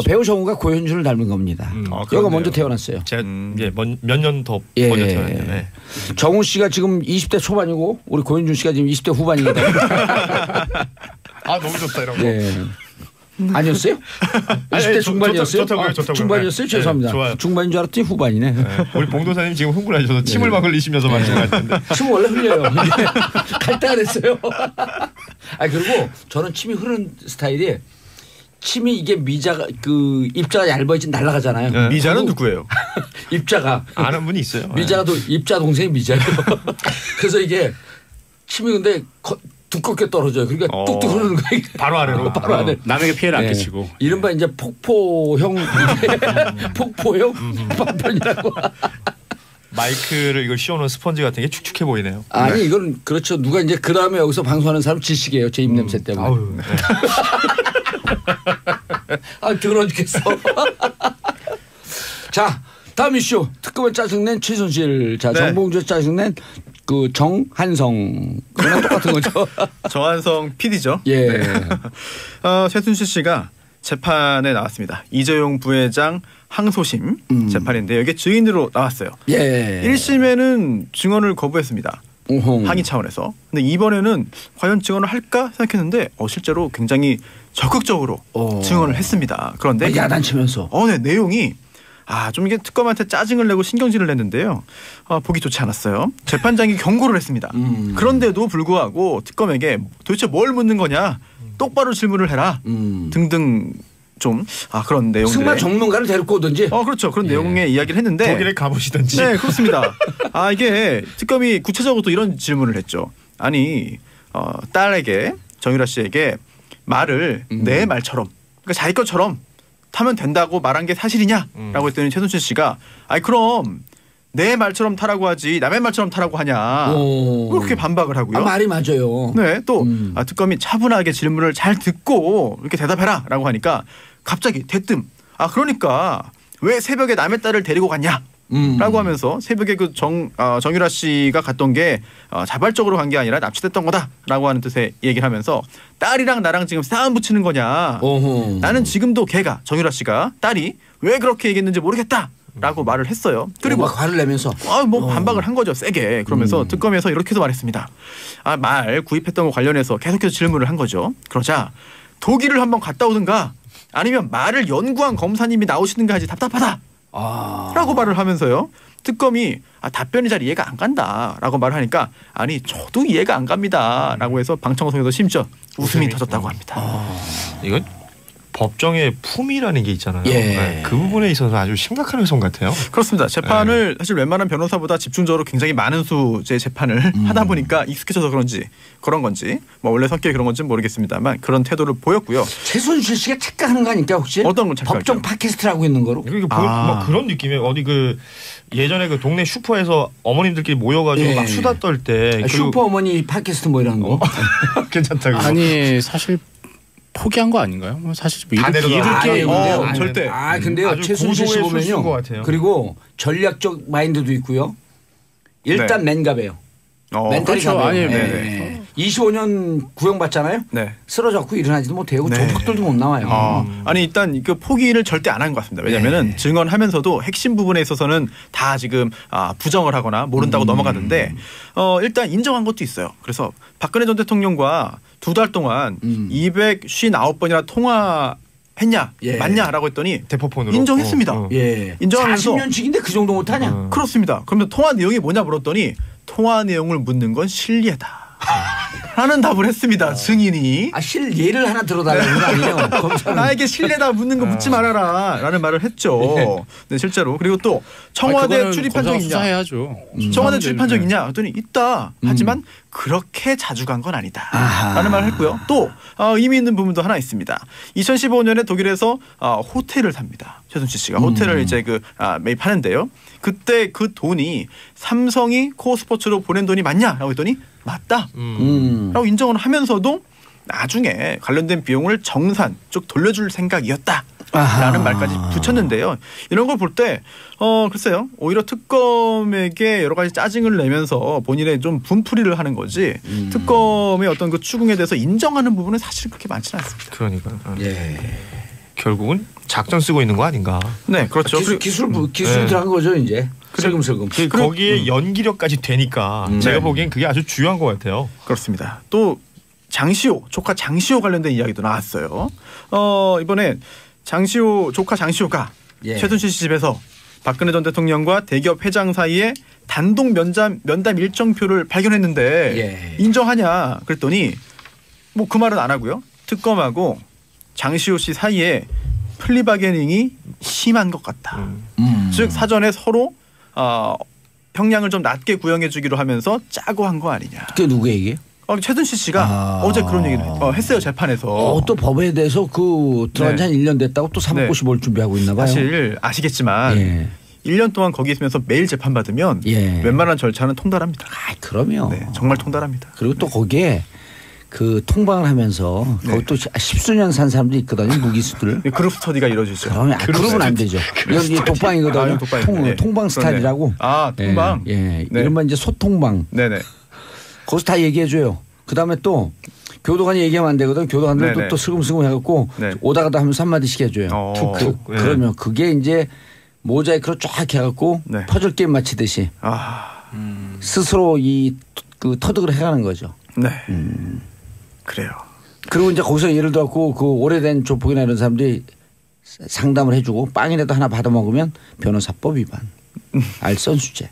배우 정우가 고현준을 닮은 겁니다. 여기가 먼저 태어났어요. 제가 몇 년 더 먼저 태어났는데. 정우 씨가 지금 20대 초반이고 우리 고현준 씨가 지금 20대 후반이거든요. 너무 좋다 이런 거. 아니었어요? 20대 중반이었어요? 좋다고요. 중반이었어요? 죄송합니다. 좋아요. 중반인 줄 알았더니 후반이네. 우리 봉도사님 지금 흥분하셔서 침을 막 흘리시면서 말씀하시는데. 침 원래 흘려요. 갈 때가 됐어요. 그리고 저는 침이 흐르는 스타일이 침이 이게 미자가 그 입자가 얇아지면 날아가잖아요. 미자는 누구예요? 입자가 아는 분이 있어요. 미자가 또 입자 동생이 미자예요. 그래서 이게 침이 근데 두껍게 떨어져요. 그러니까 뚝뚝 흐르는 거예요. 바로 아래로. 바로 아래. 남에게 피해를 안 끼치고. 이른바 이제 폭포형 파편이라고. 마이크를 이걸 씌워놓은 스펀지 같은 게 축축해 보이네요. 아니 이건 그렇죠. 누가 이제 그 다음에 여기서 방송하는 사람 질식이에요. 제 입냄새 때문에. 더러워 죽겠어. 자, 다음 이슈. 특검에 짜증낸 최순실. 자, 정봉주 짜증낸 그 정한성. 그랑 똑같은 거죠. 정한성 PD죠. 예. 최순실 씨가 재판에 나왔습니다. 이재용 부회장 항소심 재판인데 여기에 증인으로 나왔어요. 예. 1심에는 증언을 거부했습니다. 항의 차원에서. 근데 이번에는 과연 증언을 할까 생각했는데 실제로 굉장히 적극적으로 증언을 했습니다. 그런데 야단치면서. 네, 내용이 좀 이게 특검한테 짜증을 내고 신경질을 냈는데요. 보기 좋지 않았어요. 재판장이 경고를 했습니다. 그런데도 불구하고 특검에게 도대체 뭘 묻는 거냐, 똑바로 질문을 해라 등등 좀 그런 내용들. 승마 전문가를 데리고 오든지. 그렇죠. 그런 내용의 이야기를 했는데. 거기를 가보시든지. 네, 그렇습니다. 이게 특검이 구체적으로 또 이런 질문을 했죠. 아니 딸에게 정유라 씨에게 말을 내 말처럼, 그러니까 자기 것처럼 타면 된다고 말한 게 사실이냐라고 했더니 최순실 씨가 그럼 내 말처럼 타라고 하지 남의 말처럼 타라고 하냐 그렇게 반박을 하고요. 말이 맞아요. 네, 또 특검이 차분하게 질문을 잘 듣고 이렇게 대답해라라고 하니까 갑자기 대뜸 그러니까 왜 새벽에 남의 딸을 데리고 갔냐? 라고 하면서 새벽에 그 정유라 씨가 갔던 게 자발적으로 간 게 아니라 납치됐던 거다라고 하는 뜻의 얘기를 하면서 딸이랑 나랑 지금 싸움 붙이는 거냐. 나는 지금도 걔가 정유라 씨가 딸이 왜 그렇게 얘기했는지 모르겠다라고 말을 했어요. 그리고 화를 내면서 반박을 한 거죠. 세게. 그러면서 특검에서 이렇게도 말했습니다. 말 구입했던 거 관련해서 계속해서 질문을 한 거죠. 그러자 독일을 한번 갔다 오든가 아니면 말을 연구한 검사님이 나오시든가 하지 답답하다. 라고 말을 하면서요. 특검이 답변이 잘 이해가 안 간다라고 말을 하니까 저도 이해가 안 갑니다 라고 해서 방청석에서 심지어 웃음이 터졌다고 합니다. 이건 법정의 품위라는 게 있잖아요. 예. 네, 그 부분에 있어서 아주 심각한 훼손 같아요. 그렇습니다. 재판을 사실 웬만한 변호사보다 집중적으로 굉장히 많은 수의 재판을 하다 보니까 익숙해져서 그런 건지 원래 성격이 그런 건지는 모르겠습니다만 그런 태도를 보였고요. 최순실 씨가 착각하는 거 아닙니까 혹시? 어떤 걸 착각하죠? 법정 팟캐스트라고 있는 거로? 뭐 그런 느낌이에요. 어디 예전에 동네 슈퍼에서 어머님들끼리 모여가지고 막 수다 떨 때 슈퍼 어머니 팟캐스트 뭐 이런 거 괜찮다고. 아니 사실 포기한 거 아닌가요? 사실 이렇게 절대. 근데요 최순실 씨 보면요. 그리고 전략적 마인드도 있고요. 일단 맨갑이에요. 멘탈이 그렇죠. 가벼워요. 25년 구형받잖아요. 네. 쓰러졌고 일어나지도 못하고 조폭들도 못 나와요. 일단 그 포기를 절대 안 한 것 같습니다. 왜냐하면 증언하면서도 핵심 부분에 있어서는 다 지금 부정을 하거나 모른다고 넘어가던데 일단 인정한 것도 있어요. 그래서 박근혜 전 대통령과 2달 동안 259번이나 통화했냐 맞냐라고 했더니 대포폰으로 인정했습니다. 인정하면서 40년씩인데 그 정도 못하냐? 그렇습니다. 그러면 통화 내용이 뭐냐 물었더니 통화 내용을 묻는 건 실례다. 라는 답을 했습니다. 증인이. 예를 하나 들어달라는 거 아니에요? 나에게 실례다 묻는 거 묻지 말아라 라는 말을 했죠. 네, 실제로. 그리고 또 청와대 출입한 적 있냐. 수사해야죠. 청와대 출입한 적 있냐 했더니 있다. 하지만 그렇게 자주 간 건 아니다. 라는 말을 했고요. 또 의미 있는 부분도 하나 있습니다. 2015년에 독일에서 호텔을 삽니다. 최순실 씨가 호텔을 이제 매입하는데요. 그때 그 돈이 삼성이 코어스포츠로 보낸 돈이 맞냐라고 했더니 맞다. 라고 인정을 하면서도 나중에 관련된 비용을 정산 쪽 돌려줄 생각이었다라는 말까지 붙였는데요. 이런 걸 볼 때 글쎄요. 오히려 특검에게 여러 가지 짜증을 내면서 본인의 좀 분풀이를 하는 거지 특검의 어떤 그 추궁에 대해서 인정하는 부분은 사실 그렇게 많지는 않습니다. 그러니까. 결국은 작전 쓰고 있는 거 아닌가. 네, 그렇죠. 기술 들어간 거죠 이제. 슬금슬금. 거기에 연기력까지 되니까 제가 보기엔 그게 아주 중요한 것 같아요. 그렇습니다. 또 장시호 조카 장시호 관련된 이야기도 나왔어요. 이번에 조카 장시호가 최순실 씨 집에서 박근혜 전 대통령과 대기업 회장 사이에 단독 면담 일정표를 발견했는데 인정하냐 그랬더니 뭐 그 말은 안 하고요. 특검하고 장시호 씨 사이에 플리바게닝이 심한 것 같다. 즉 사전에 서로 형량을 좀 낮게 구형해 주기로 하면서 짜고 한 거 아니냐. 그게 누구 얘기예요? 최순실 씨가 어제 그런 얘기를 했어요. 재판에서. 또 법에 대해서 들어간 지 한 1년 됐다고 또 사법고시 볼 준비하고 있나 봐요. 사실 아시겠지만 1년 동안 거기 있으면서 매일 재판받으면 웬만한 절차는 통달합니다. 그럼요. 네, 정말 통달합니다. 그리고 또 거기에 통방을 하면서 거기 또 10수년 산 사람도 있거든요. 무기수들. 그룹 스터디가 이루어지죠. 그룹은 안 되죠. 이건 독방이거든요. 통방 스타일이라고. 통방. 이른바 이제 소통방. 네네. 거기서 다 얘기해 줘요. 그다음에 또 교도관이 얘기하면 안 되거든. 교도관들도 또 슬금슬금 해갖고 오다가도 하면서 한마디씩 해줘요. 툭툭. 그러면 그게 이제 모자이크로 쫙 해갖고 퍼즐 게임 마치듯이 스스로 그 터득을 해가는 거죠. 네. 그래요. 그리고 이제 거기서 예를 들어서 그 오래된 조폭이나 이런 사람들이 상담을 해주고 빵이라도 하나 받아 먹으면 변호사법 위반. 알선수재.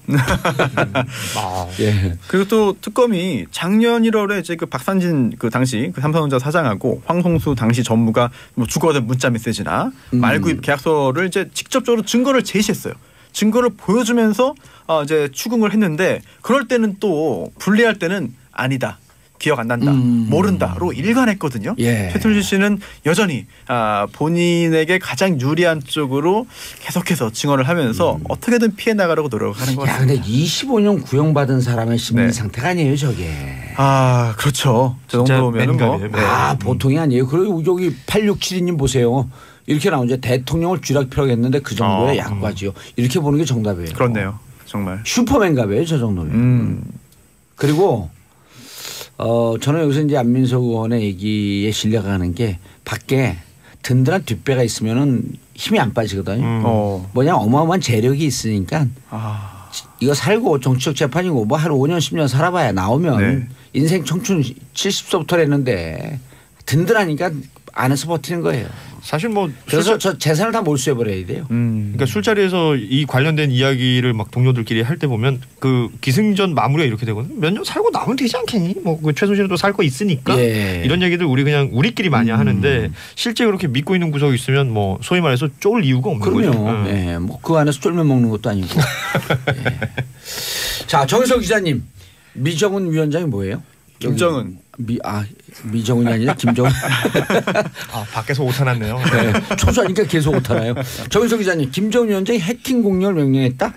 예. 그리고 또 특검이 작년 1월에 이제 그 박산진 그 당시 그 삼성전자 사장하고 황성수 당시 전무가 뭐 주고받은 문자 메시지나 말구입 계약서를 이제 직접적으로 증거를 제시했어요. 증거를 보여주면서 이제 추궁을 했는데 그럴 때는 또 불리할 때는 아니다. 기억 안 난다. 모른다로 일관했거든요. 최순실 씨는 여전히 본인에게 가장 유리한 쪽으로 계속해서 증언을 하면서 어떻게든 피해 나가려고 노력하는 것 같습니다. 근데 25년 구형받은 사람의 심리 상태가 아니에요, 저게. 그렇죠. 저 정도면 뭐. 보통이 아니에요. 그리고 여기 8672님 보세요. 이렇게 나오죠. 대통령을 쥐락펴락 했는데 그 정도의 약과지요. 이렇게 보는 게 정답이에요. 그렇네요. 정말. 슈퍼맨가 봐요, 저 정도면. 그리고 저는 여기서 이제 안민석 의원의 얘기에 신뢰가는 게 밖에 든든한 뒷배가 있으면은 힘이 안 빠지거든요. 뭐냐 어마어마한 재력이 있으니까 이거 살고 정치적 재판이고 뭐 하루 5년 10년 살아봐야 나오면 인생 청춘 70세부터 했는데 든든하니까 안에서 버티는 거예요. 사실 뭐 그래서 저 재산을 다 몰수해버려야 돼요. 그러니까 술자리에서 이 관련된 이야기를 막 동료들끼리 할 때 보면 그 기승전 마무리가 이렇게 되거든요. 몇 년 살고 나오면 되지 않겠니? 뭐 그 최순실도 살 거 있으니까 이런 얘기들 우리끼리 많이 하는데 실제 그렇게 믿고 있는 구석이 있으면 뭐 소위 말해서 쫄 이유가 없는 거죠. 그럼요. 뭐 그 안에서 쫄면 먹는 것도 아니고. 자, 정희석 기자님, 미정은 위원장이 뭐예요? 김정은. 미정은이 아니라 김정은. 밖에서 오타났네요. 초조하니까 계속 오타나요. 정희석 기자님, 김정은 위원장이 해킹 공격을 명령했다?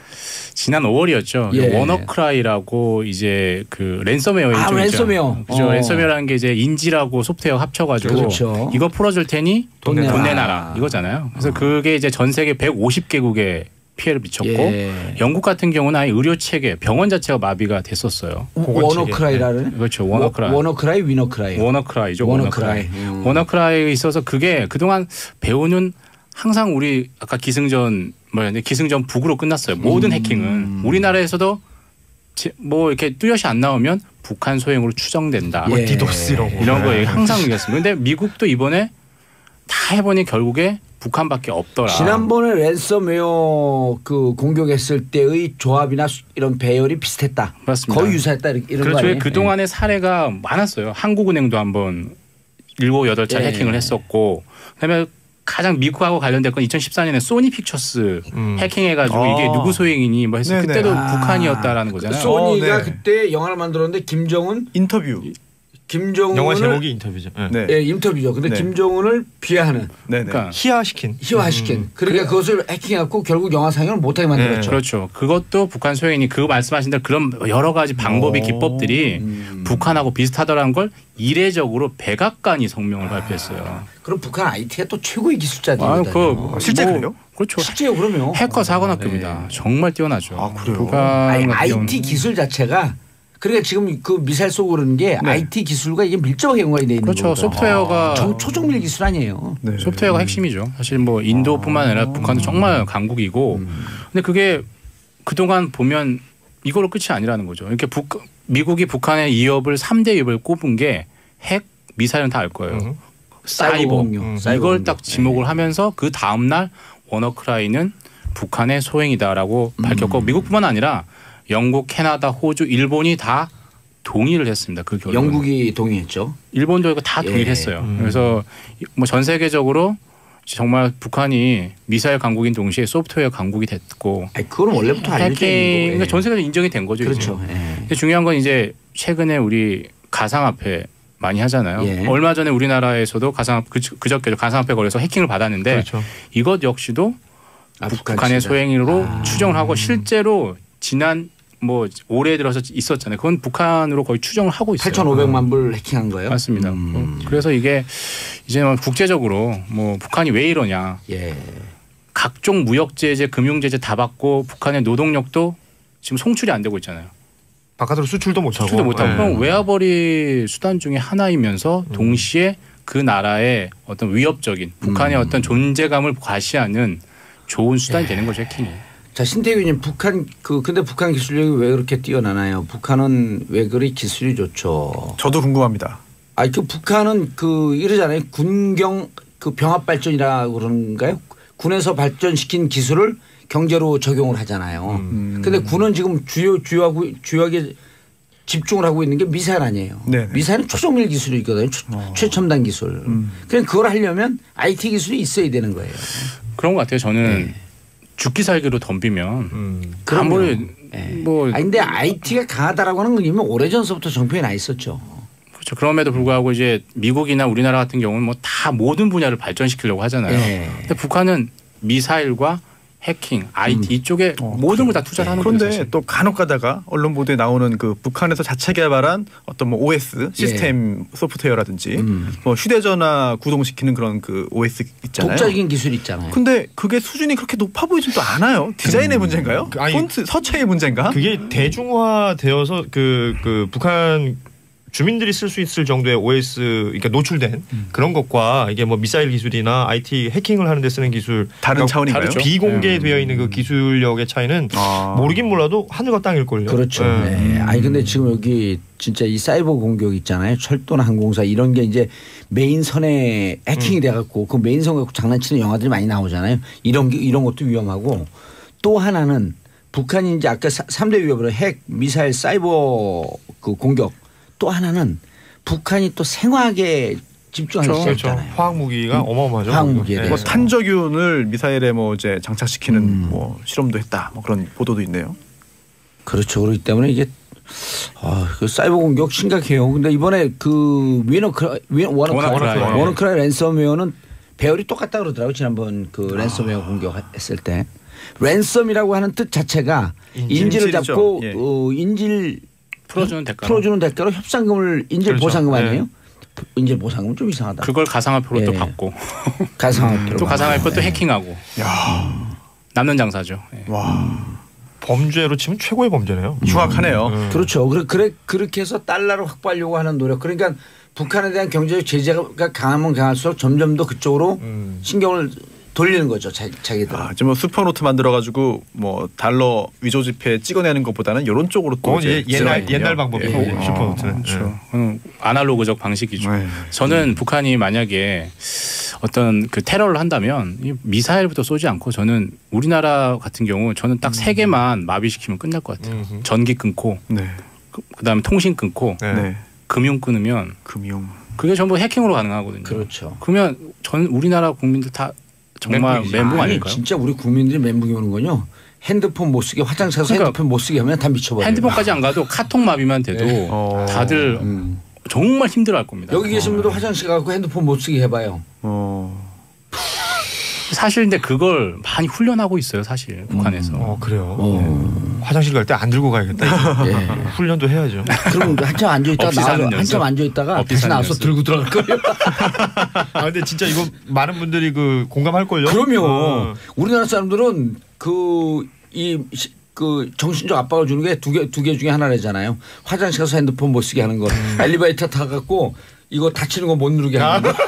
지난 5월이었죠. 워너크라이라고 이제 그 랜섬웨어 있죠. 랜섬웨어. 그죠. 랜섬웨어라는 게 이제 인지라고 소프트웨어 합쳐가지고 이거 풀어줄 테니 돈 내놔라 이거잖아요. 그래서 그게 이제 전 세계 150개국에 피해를 미쳤고 영국 같은 경우는 아예 의료 체계 병원 자체가 마비가 됐었어요. 워너크라이라는? 그렇죠. 워너크라이, 위너크라이. 워너크라이죠. 워너크라이에 있어서 그게 그동안 배우는 항상 우리 아까 기승전 북으로 끝났어요. 모든 해킹은 우리나라에서도 뭐 이렇게 뚜렷이 안 나오면 북한 소행으로 추정된다. 디도스 이런 거 항상 얘기했습니다. 근데 미국도 이번에 다 해보니 결국에 북한밖에 없더라. 지난번에 랜섬웨어 그 공격했을 때의 조합이나 이런 배열이 비슷했다. 맞습니다. 거의 유사했다 이런 그렇죠. 거 아니에요? 그동안의 사례가 많았어요. 한국은행도 한번 7, 8차례 해킹을 했었고 그다음에 가장 미국하고 관련된 건 2014년에 소니 픽처스 해킹해가지고 이게 누구 소행이니 뭐 해서 그때도 북한이었다라는 거잖아요. 소니가 그때 영화를 만들었는데 김정은 김정은을 영화 제목이 인터뷰죠. 인터뷰죠. 근데 김정은을 비하하는, 그러니까 희화시킨. 그러니까 그것을 해킹해갖고 결국 영화 상영을 못하게 만들었죠. 그렇죠. 그것도 북한 소행이니 그거 말씀하신 대로 그런 여러 가지 방법의 기법들이 북한하고 비슷하더라는 걸 이례적으로 백악관이 성명을 발표했어요. 그럼 북한 IT가 또 최고의 기술자들이거든요. 실제 그래요? 그렇죠. 실제요, 그러면. 해커 사관학교입니다. 정말 뛰어나죠. 그래요? IT 기술 자체가 그러니까 지금 그 미사일 쏘고 그러는 게 IT 기술과 이게 밀접하게 연관이 돼 있는 거죠. 그렇죠. 소프트웨어가 초정밀 기술 아니에요. 소프트웨어가 핵심이죠. 사실 뭐 인도뿐만 아니라 북한도 정말 강국이고, 근데 그게 그동안 보면 이걸로 끝이 아니라는 거죠. 이렇게 미국이 북한의 위협을 3대 위협을 꼽은 게 핵, 미사일은 다 알 거예요. 사이버. 이걸 딱 지목을 하면서 그 다음 날 워너크라이는 북한의 소행이다라고 밝혔고 미국뿐만 아니라 영국, 캐나다, 호주, 일본이 다 동의를 했습니다. 그 결론. 영국이 동의했죠. 일본도 이거 다 동의를 했어요. 그래서 뭐 전 세계적으로 정말 북한이 미사일 강국인 동시에 소프트웨어 강국이 됐고. 그건 원래부터 알려져 있는 거예요. 그러니까 전 세계적으로 인정이 된 거죠. 그렇죠. 근데 중요한 건 이제 최근에 우리 가상화폐 많이 하잖아요. 얼마 전에 우리나라에서도 그저께 가상화폐 거래소 해킹을 받았는데 이것 역시도 북한의 소행으로 추정을 하고 실제로 지난 뭐 올해 들어서 있었잖아요. 그건 북한으로 거의 추정을 하고 있어요. 8,500만 불 해킹한 거예요? 맞습니다. 그래서 이게 이제 국제적으로 뭐 북한이 왜 이러냐. 각종 무역 제재, 금융 제재 다 받고 북한의 노동력도 지금 송출이 안 되고 있잖아요. 바깥으로 수출도 못하고. 그럼 외화벌이 수단 중에 하나이면서 동시에 그 나라의 어떤 위협적인 북한의 어떤 존재감을 과시하는 좋은 수단이 되는 거죠, 해킹이. 자, 신태균님, 근데 북한 기술력이 왜 그렇게 뛰어나나요? 북한은 왜 그리 기술이 좋죠? 저도 궁금합니다. 북한은 이러잖아요. 군경 병합 발전이라고 그러는가요? 군에서 발전시킨 기술을 경제로 적용을 하잖아요. 근데 군은 지금 주요하게 집중을 하고 있는 게 미사일 아니에요. 네네. 미사일은 초정밀 기술이거든요. 최첨단 기술. 그냥 그걸 하려면 IT 기술이 있어야 되는 거예요. 그런 것 같아요. 저는 죽기 살기로 덤비면 아무리 근데 IT가 강하다라고 하는 건 이미 오래전서부터 정표에 나 있었죠. 그렇죠. 그럼에도 불구하고 이제 미국이나 우리나라 같은 경우는 뭐 다 모든 분야를 발전시키려고 하잖아요. 근데 북한은 미사일과 해킹, IT 이쪽에 모든 걸 다 투자를 하는 거예요. 그런데 또 간혹 가다가 언론 보도에 나오는 북한에서 자체 개발한 어떤 OS 시스템 소프트웨어라든지 뭐 휴대전화 구동시키는 그런 OS 있잖아요. 독자적인 기술이 있잖아요. 근데 그게 수준이 그렇게 높아 보이지도 않아요. 디자인의 문제인가요? 폰트 서체의 문제인가? 그게 대중화되어서 북한 주민들이 쓸 수 있을 정도의 OS, 그러니까 노출된 그런 것과 이게 뭐 미사일 기술이나 IT 해킹을 하는 데 쓰는 기술 다른 차원인가요? 비공개되어 있는 그 기술력의 차이는 모르긴 몰라도 하늘과 땅일걸요. 그렇죠. 근데 지금 여기 진짜 이 사이버 공격 있잖아요. 철도나 항공사 이런 게 이제 메인선에 해킹이 돼갖고 그 메인선 갖고 장난치는 영화들이 많이 나오잖아요. 이런 것도 위험하고 또 하나는 북한이 이제 아까 3대 위협으로 핵, 미사일, 사이버 공격 또 하나는 북한이 또 생화학에 집중하기 시작했잖아요. 그렇죠. 화학 무기가 어마어마하죠. 화학 무기에 대해서. 탄저균을 미사일에 이제 장착시키는 실험도 했다. 그런 보도도 있네요. 그렇죠. 그렇기 때문에 이게 그 사이버 공격 심각해요. 근데 이번에 워너크라이 랜섬웨어는 배열이 똑같다 그러더라고요. 지난번 랜섬웨어 공격했을 때 랜섬이라고 하는 뜻 자체가 인질을 잡고 인질 풀어주는 대가로 협상금을 인질 보상금 아니에요? 인질 보상금 좀 이상하다. 그걸 가상화폐로 또 받고 가상화폐로 또 가상화폐 또 해킹하고 남는 장사죠. 와. 범죄로 치면 최고의 범죄네요. 흉악하네요. 그렇죠. 그렇게 해서 달러를 확보하려고 하는 노력. 그러니까 북한에 대한 경제적 제재가 강하면 강할수록 점점 더 그쪽으로 신경을 돌리는 거죠. 자기들. 지금 슈퍼노트 만들어가지고 달러 위조 지폐 찍어내는 것보다는 이런 쪽으로 또 옛날 방법이죠. 슈퍼노트는. 그렇죠. 아날로그적 방식이죠. 저는 북한이 만약에 어떤 테러를 한다면 미사일부터 쏘지 않고 저는 우리나라 같은 경우 저는 딱 3개만 마비시키면 끝날 것 같아요. 전기 끊고, 그다음에 통신 끊고, 금융 끊으면 그게 전부 해킹으로 가능하거든요. 그렇죠. 그러면 전 우리나라 국민들 다 정말 멘붕 아닐까요? 진짜 우리 국민들이 멘붕이 오는 건요. 핸드폰 못 쓰게 화장실 가서 핸드폰 못 쓰게 하면 다 미쳐버려요. 핸드폰까지 안 가도 카톡 마비만 돼도 다들 정말 힘들어할 겁니다. 여기 계신 분도 화장실 가고 핸드폰 못 쓰게 해봐요. 사실 근데 그걸 많이 훈련하고 있어요. 사실 북한에서. 그래요. 화장실 갈 때 안 들고 가야겠다. 훈련도 해야죠. 그럼 한참 앉아있다가 다시 나와서 들고 들어갈 거예요. 근데 진짜 이거 많은 분들이 공감할걸요. 그럼요. 우리나라 사람들은 정신적 압박을 주는 게 두 개 중에 하나라잖아요. 화장실 가서 핸드폰 못 쓰게 하는 거. 엘리베이터 타갖고 이거 닫히는 거 못 누르게 하는 거.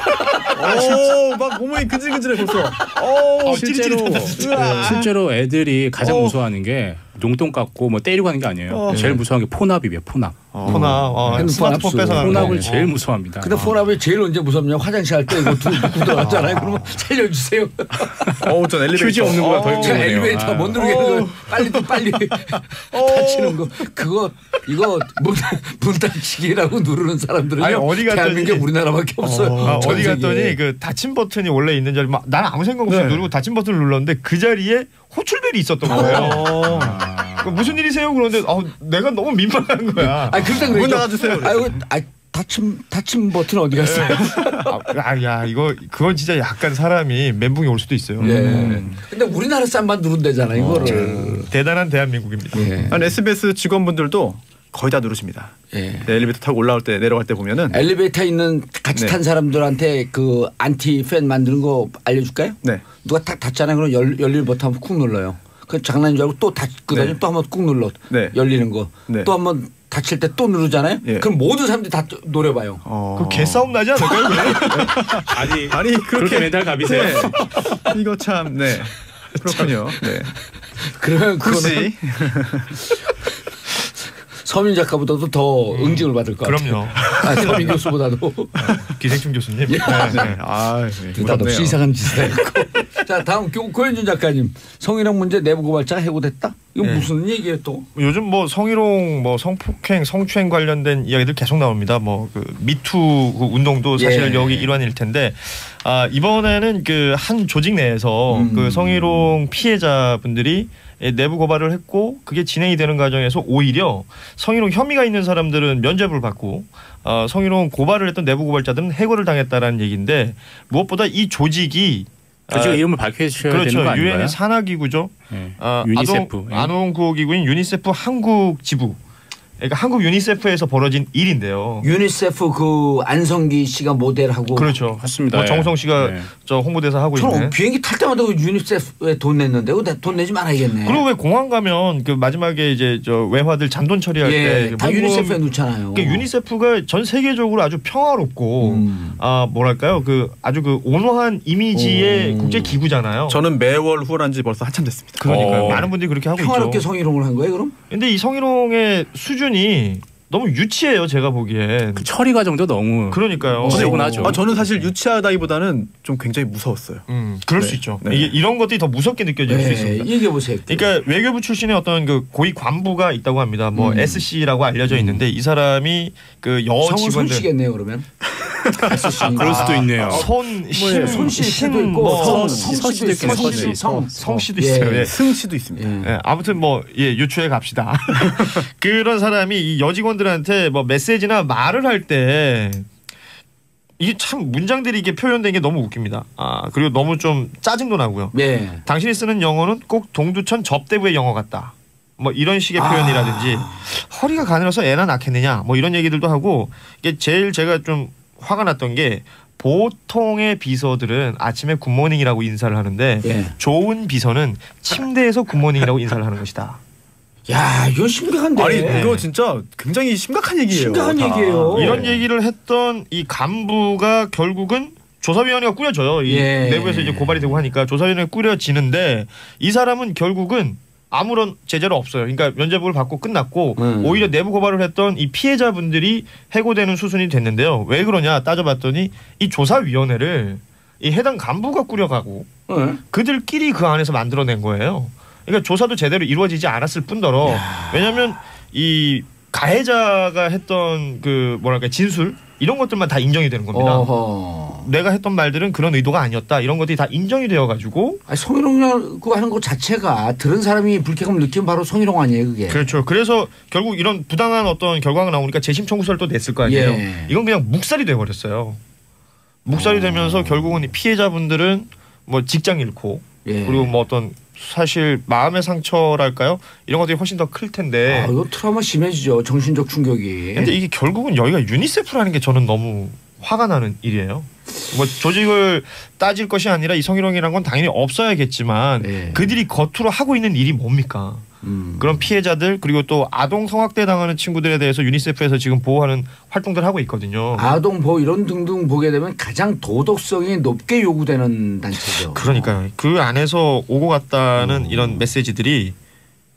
막 몸이 근질근질해 벌써. 실제로 애들이 가장 무서워하는 게 용돈 깎고 때리고 하는 게 아니에요. 제일 무서워하는 게 폰압이에요. 폰압. 스마트폰 뺏어가는 폰압을 제일 무서워합니다. 근데 폰압이 제일 언제 무섭냐? 화장실 할 때 이거 누구 들어갔잖아요. 그러면 살려주세요. 전 엘리베이터 휴지 없는 거가 더 힘드네요. 엘리베이터 못 누르게 하는 거 빨리 닫히는 거. 이거 문 닫히기라고 누르는 사람들은요. 대한민국에 우리나라밖에 없어요. 어디 갔더니 닫힌 버튼이 원래 있는 자리 나는 아무 생각 없이 누르고 닫힌 버튼을 눌렀는데 그 자리에 호출벨이 있었던 거예요. 무슨 일이세요? 그런데 내가 너무 민망한 거야. 문 나가주세요. 닫힌 버튼 어디 갔어요? 그건 진짜 약간 사람이 멘붕이 올 수도 있어요. 근데 우리나라 쌈만 누른대잖아 이거를. 대단한 대한민국입니다. SBS 직원분들도 거의 다 누르십니다. 엘리베이터 타고 올라올 때 내려갈 때 보면은 엘리베이터 있는 같이 탄 사람들한테 안티 팬 만드는 거 알려줄까요? 네. 누가 탁 닫잖아요. 그럼 열릴 버튼 쿡 눌러요. 그 장난인 줄 알고 또 닫거든요. 네. 또 한번 꾹 눌러 열리는 거. 또 한번 닫힐 때 또 누르잖아요. 그럼 모든 사람들이 다 노려봐요. 그 개싸움 나지 않을까요? 아니 그렇게 멘탈 갑이세요? 네. 이거 참 그렇군요. 네. 그러면 굳이 서민 작가보다도 더 응징을 받을 것 같아요. 그럼요. 서민 교수보다도. 기생충 교수님. 네. 느닷없이 이상한 짓을 했고. 자 다음 고현준 작가님. 성희롱 문제 내부 고발자가 해고됐다? 이거 무슨 얘기예요 또? 요즘 뭐 성희롱, 뭐 성폭행, 성추행 관련된 이야기들 계속 나옵니다. 뭐 그 미투 그 운동도 사실 여기 일환일 텐데 이번에는 그 한 조직 내에서 그 성희롱 피해자분들이 내부 고발을 했고 그게 진행이 되는 과정에서 오히려 성희롱 혐의가 있는 사람들은 면죄부를 받고 성희롱 고발을 했던 내부 고발자들은 해고를 당했다라는 얘기인데 무엇보다 이 조직이 조직 이름을 밝혀주셔야 되는 거 아닌가요? 유엔의 산하기구죠. 유니세프. 아동구호기구인 유니세프 한국 지부. 그러니까 한국 유니세프에서 벌어진 일인데요. 유니세프 그 안성기 씨가 모델하고. 그렇죠. 맞습니다. 뭐 정우성 씨가 저 홍보대사 하고 있는. 저는 비행기 탈 때마다 유니세프에 돈 냈는데 돈 내지 말아야겠네. 그리고 왜 공항 가면 그 마지막에 이제 저 외화들 잔돈 처리할 때 다 유니세프에 놓잖아요. 그러니까 유니세프가 전 세계적으로 아주 평화롭고 뭐랄까요 그 아주 그 온화한 이미지의 국제 기구잖아요. 저는 매월 후원한 지 벌써 한참 됐습니다. 그러니까요. 많은 분들이 그렇게 하고 평화롭게 있죠. 성희롱을 한 거예요, 그럼? 근데 이 성희롱의 수준이 너무 유치해요, 제가 보기엔. 그 처리 과정도 너무 그러니까요. 지저분하죠. 저는 사실 유치하다기보다는 좀 굉장히 무서웠어요. 그럴 수 있죠. 이런 것들이 더 무섭게 느껴질 수 있습니다. 얘기해 보세요. 그러니까 외교부 출신의 어떤 그 고위 관부가 있다고 합니다. 뭐 SC라고 알려져 있는데 이 사람이 그 성을 손씨겠네요, 그러면. 그럴 수도 있네요. 손씨 씨도 있고 성씨도 있고 성씨도 있어요. 승씨도 있습니다. 아무튼 유추해 갑시다. 그런 사람이 이 여직원들한테 뭐 메시지나 말을 할 때 이게 참 문장들이 이게 표현된 게 너무 웃깁니다. 그리고 너무 좀 짜증도 나고요. 당신이 쓰는 영어는 꼭 동두천 접대부의 영어 같다. 뭐 이런 식의 표현이라든지 허리가 가늘어서 애나 낳겠느냐 뭐 이런 얘기들도 하고 이게 제일 제가 좀 화가 났던 게 보통의 비서들은 아침에 굿모닝이라고 인사를 하는데 좋은 비서는 침대에서 굿모닝이라고 인사를 하는 것이다. 야, 이거 심각한데. 아니, 이거 진짜 굉장히 심각한 얘기예요. 심각한 얘기예요. 이런 얘기를 했던 이 간부가 결국은 조사위원회가 꾸려져요. 이 내부에서 이제 고발이 되고 하니까 조사위원회가 꾸려지는데 이 사람은 결국은 아무런 제재로 없어요. 그러니까 면죄부를 받고 끝났고 오히려 내부 고발을 했던 이 피해자분들이 해고되는 수순이 됐는데요. 왜 그러냐 따져봤더니 이 조사위원회를 이 해당 간부가 꾸려가고 그들끼리 그 안에서 만들어낸 거예요. 그러니까 조사도 제대로 이루어지지 않았을 뿐더러 왜냐하면 이 가해자가 했던 그 뭐랄까 진술 이런 것들만 다 인정이 되는 겁니다. 내가 했던 말들은 그런 의도가 아니었다. 이런 것들이 다 인정이 되어가지고 성희롱 하는 것 자체가 들은 사람이 불쾌감을 느끼면 바로 성희롱 아니에요, 그게. 그렇죠. 그래서 결국 이런 부당한 어떤 결과가 나오니까 재심 청구서를 또 냈을 거 아니에요. 이건 그냥 묵살이 돼버렸어요. 묵살이 되면서 결국은 피해자분들은 뭐 직장 잃고 그리고 뭐 어떤 사실 마음의 상처랄까요? 이런 것들이 훨씬 더 클 텐데. 이거 트라우마 심해지죠. 정신적 충격이. 근데 이게 결국은 여기가 유니세프라는 게 저는 너무 화가 나는 일이에요. 뭐 조직을 따질 것이 아니라 이 성희롱이라는 건 당연히 없어야겠지만 그들이 겉으로 하고 있는 일이 뭡니까? 그런 피해자들 그리고 또 아동 성학대 당하는 친구들에 대해서 유니세프에서 지금 보호하는 활동들을 하고 있거든요. 아동 보호 이런 등등 보게 되면 가장 도덕성이 높게 요구되는 단체죠. 그러니까요. 그 안에서 오고 갔다는 이런 메시지들이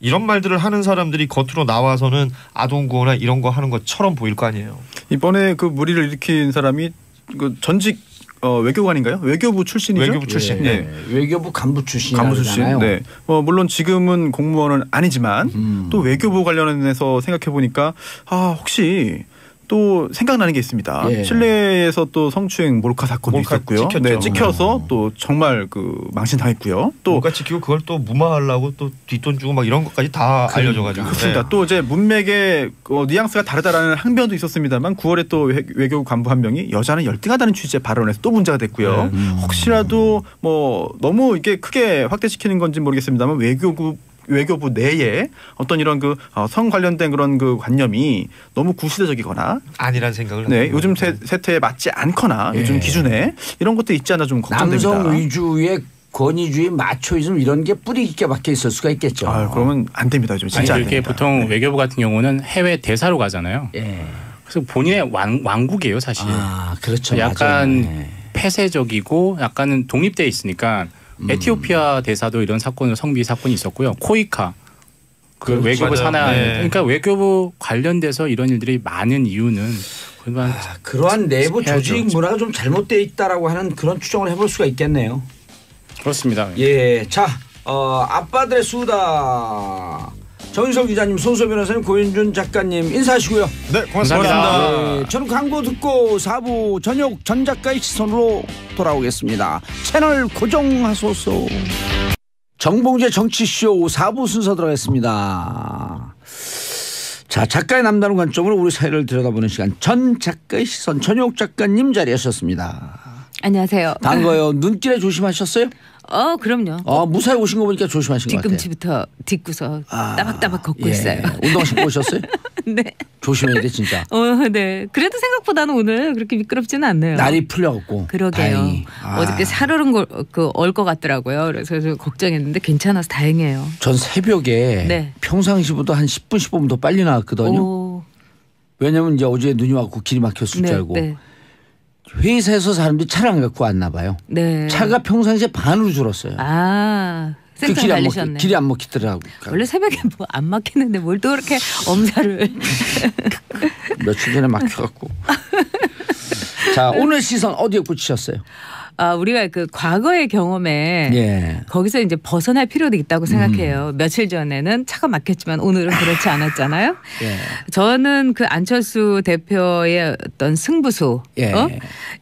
이런 말들을 하는 사람들이 겉으로 나와서는 아동 구호나 이런 거 하는 것처럼 보일 거 아니에요. 이번에 그 무리를 일으킨 사람이 그 전직 외교관인가요? 외교부 출신이죠. 외교부 출신. 외교부 간부 출신이잖아요. 네. 물론 지금은 공무원은 아니지만 또 외교부 관련해서 생각해 보니까 혹시 또 생각나는 게 있습니다. 실내에서 또 성추행 몰카 사건도 있었고요. 찍혀서 또 정말 그 망신당했고요. 또 몰카 찍히고 그걸 또 무마하려고 또 뒷돈 주고 막 이런 것까지 다 알려져가지고. 그렇습니다. 또 이제 문맥의 뉘앙스가 다르다라는 항변도 있었습니다만 9월에 또 외교부 간부 한 명이 여자는 열등하다는 취지의 발언에서 또 문제가 됐고요. 혹시라도 뭐 너무 이게 크게 확대시키는 건지 모르겠습니다만 외교부 내에 어떤 이런 그 성 관련된 그런 그 관념이 너무 구시대적이거나 아니란 생각을 합니다. 요즘 세태에 맞지 않거나 요즘 기준에 이런 것도 있지 않나 좀 걱정됩니다. 남성 위주의 권위주의, 마초이즘 이런 게 뿌리 깊게 박혀 있을 수가 있겠죠. 그러면 안 됩니다. 좀 진짜 아니, 안 이렇게 됩니다. 보통 외교부 같은 경우는 해외 대사로 가잖아요. 예. 그래서 본인의 왕국이에요, 사실. 그렇죠. 약간 맞아요. 폐쇄적이고 약간은 독립돼 있으니까 에티오피아 대사도 이런 사건으로 성비 사건이 있었고요. 코이카 그 외교부 산하 그러니까 외교부 관련돼서 이런 일들이 많은 이유는 그러한 내부 조직 문화가 좀 잘못되어 있다라고 하는 그런 추정을 해볼 수가 있겠네요. 그렇습니다. 예, 자, 아빠들의 수다. 정인석 기자님, 손소 변호사님, 고윤준 작가님 인사하시고요. 네, 고맙습니다. 네, 저는 광고 듣고 4부 저녁 전 작가의 시선으로 돌아오겠습니다. 채널 고정하소서. 정봉재 정치쇼 4부 순서 들어가겠습니다. 자, 작가의 남다른 관점으로 우리 사회를 들여다보는 시간, 전 작가의 시선, 전효옥 작가님 자리하셨습니다. 안녕하세요. 반가워요. 눈길에 조심하셨어요? 그럼요. 무사히 오신 거 보니까 조심하신 것 같아요. 뒤꿈치부터 딛고서 따박따박 걷고 있어요. 운동 신고 오셨어요? 네. 조심해야 돼 진짜. 네. 그래도 생각보다는 오늘 그렇게 미끄럽지는 않네요. 날이 풀려갖고. 그러게요. 다행히. 어저께 살얼음 올 것 같더라고요. 그래서 걱정했는데 괜찮아서 다행이에요. 전 새벽에 평상시보다 한 10분 15분 더 빨리 나왔거든요. 왜냐면 이제 어제 눈이 왔고 길이 막혔을 줄 알고. 회사에서 사람들이 차를 안 갖고 왔나 봐요. 네. 차가 평상시에 반으로 줄었어요. 생선 달리셨네. 길이 안 먹히더라고. 원래 새벽에 뭐 안 막히는데 뭘 또 그렇게 엄살을. 며칠 전에 막혀갖고. 자, 오늘 시선 어디에 꽂히셨어요? 우리가 그 과거의 경험에 거기서 이제 벗어날 필요도 있다고 생각해요. 며칠 전에는 차가 막혔지만 오늘은 그렇지 않았잖아요. 저는 그 안철수 대표의 어떤 승부수,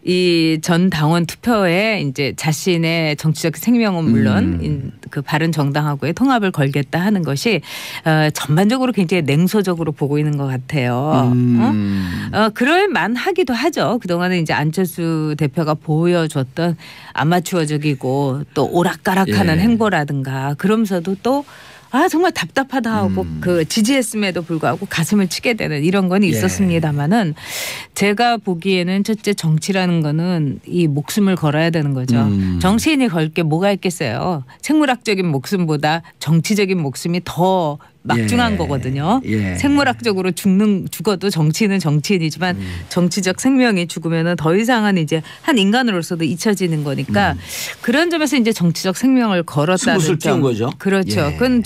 이 전 당원 투표에 이제 자신의 정치적 생명은 물론 그 바른정당하고의 통합을 걸겠다 하는 것이 전반적으로 굉장히 냉소적으로 보고 있는 것 같아요. 그럴 만하기도 하죠. 그동안은 이제 안철수 대표가 보여줬던 아마추어적이고 또 오락가락하는 행보라든가 그러면서도 또 정말 답답하다 하고 그 지지했음에도 불구하고 가슴을 치게 되는 이런 건 있었습니다마는 제가 보기에는 첫째 정치라는 거는 이 목숨을 걸어야 되는 거죠. 정치인이 걸 게 뭐가 있겠어요. 생물학적인 목숨보다 정치적인 목숨이 더 막중한 거거든요. 생물학적으로 죽어도 정치인은 정치인이지만 정치적 생명이 죽으면 더 이상은 이제 한 인간으로서도 잊혀지는 거니까 그런 점에서 이제 정치적 생명을 걸었다는 승부수를 띄운 거죠. 그렇죠. 그건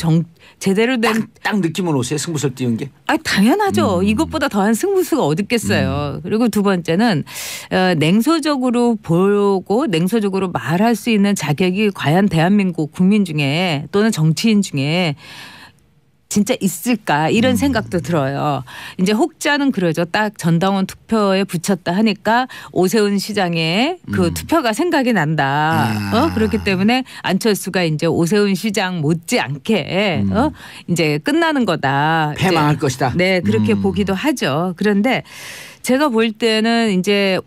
제대로 된 딱 느낌은 오세요. 승부수를 띄운 게. 당연하죠. 이것보다 더한 승부수가 어디 있겠어요. 그리고 두 번째는 냉소적으로 보고 냉소적으로 말할 수 있는 자격이 과연 대한민국 국민 중에 또는 정치인 중에 진짜 있을까 이런 생각도 들어요. 이제 혹자는 그러죠. 딱 전당원 투표에 붙였다 하니까 오세훈 시장의 그 투표가 생각이 난다. 그렇기 때문에 안철수가 이제 오세훈 시장 못지않게 이제 끝나는 거다. 패망할 것이다. 네, 그렇게 보기도 하죠. 그런데 제가 볼 때는 이제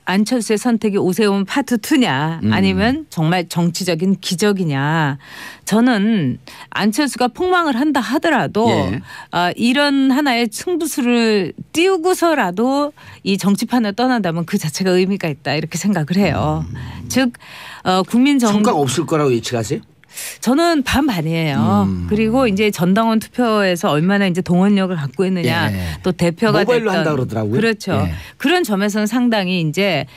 안철수의 선택이 오세훈 파트 2냐 아니면 정말 정치적인 기적이냐. 저는 안철수가 폭망을 한다 하더라도 이런 하나의 승부수를 띄우고서라도 이 정치판을 떠난다면 그 자체가 의미가 있다 이렇게 생각을 해요. 즉 성과가 없을 거라고 예측하세요? 저는 반반이에요. 그리고 이제 전당원 투표에서 얼마나 이제 동원력을 갖고 있느냐, 또 대표가 모바일로 한다 그러더라고요. 그렇죠. 그런 점에서는 상당히 이제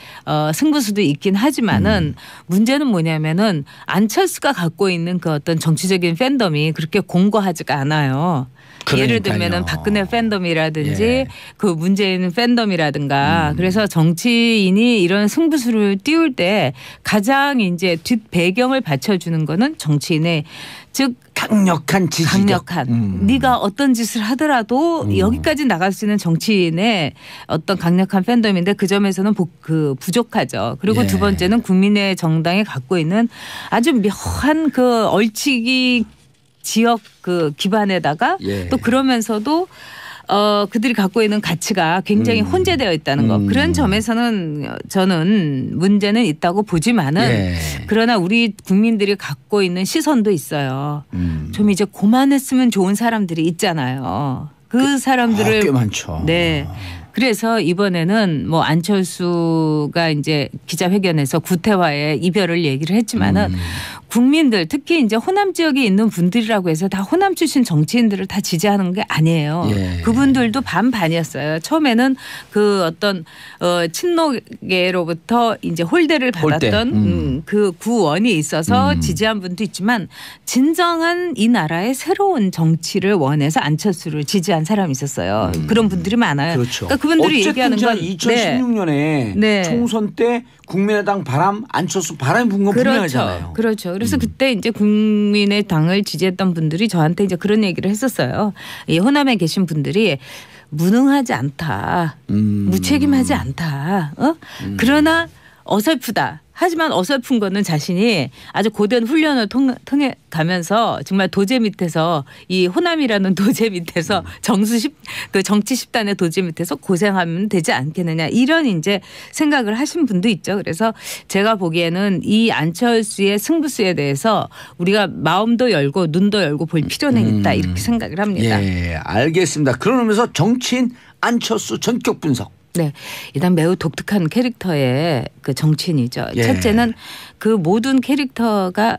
승부수도 있긴 하지만은 문제는 뭐냐면은 안철수가 갖고 있는 그 어떤 정치적인 팬덤이 그렇게 공고하지가 않아요. 그러니까요. 예를 들면은 박근혜 팬덤이라든지 그 문재인 팬덤이라든가 그래서 정치인이 이런 승부수를 띄울 때 가장 이제 뒷 배경을 받쳐주는 거는 정치인의 즉 강력한 지지력. 네가 어떤 짓을 하더라도 여기까지 나갈 수 있는 정치인의 어떤 강력한 팬덤인데 그 점에서는 부족하죠. 그리고 두 번째는 국민의 정당이 갖고 있는 아주 묘한 그 얼치기 지역 그 기반에다가 또 그러면서도 그들이 갖고 있는 가치가 굉장히 혼재되어 있다는 것. 그런 점에서는 저는 문제는 있다고 보지만은 그러나 우리 국민들이 갖고 있는 시선도 있어요. 좀 이제 고만했으면 좋은 사람들이 있잖아요. 그 사람들을 꽤 많죠. 네. 그래서 이번에는 뭐 안철수가 이제 기자회견에서 구태와의 이별을 얘기를 했지만은 국민들 특히 이제 호남 지역에 있는 분들이라고 해서 다 호남 출신 정치인들을 다 지지하는 게 아니에요. 예. 그분들도 반반이었어요. 처음에는 그 어떤 친노계로부터 이제 홀대를 받았던 그 구원이 있어서 지지한 분도 있지만 진정한 이 나라의 새로운 정치를 원해서 안철수를 지지한 사람이 있었어요. 그런 분들이 많아요. 그렇죠. 그러니까 그분들이 얘기하는 건 2016년에 네. 총선 때 국민의당 바람, 안철수 바람이 분 건 분명하잖아요. 그렇죠. 그래서 그때 이제 국민의당을 지지했던 분들이 저한테 이제 그런 얘기를 했었어요. 이 호남에 계신 분들이 무능하지 않다, 무책임하지 않다. 그러나 어설프다. 하지만 어설픈 거는 자신이 아주 고된 훈련을 통해 가면서 정말 도제 밑에서 이 호남이라는 도제 밑에서 그 정치 집단의 도제 밑에서 고생하면 되지 않겠느냐 이런 이제 생각을 하신 분도 있죠. 그래서 제가 보기에는 이 안철수의 승부수에 대해서 우리가 마음도 열고 눈도 열고 볼 필요는 있다 이렇게 생각을 합니다. 예, 알겠습니다. 그러면서 정치인 안철수 전격 분석. 네. 일단 매우 독특한 캐릭터의 그 정치인이죠. 예. 첫째는 그 모든 캐릭터가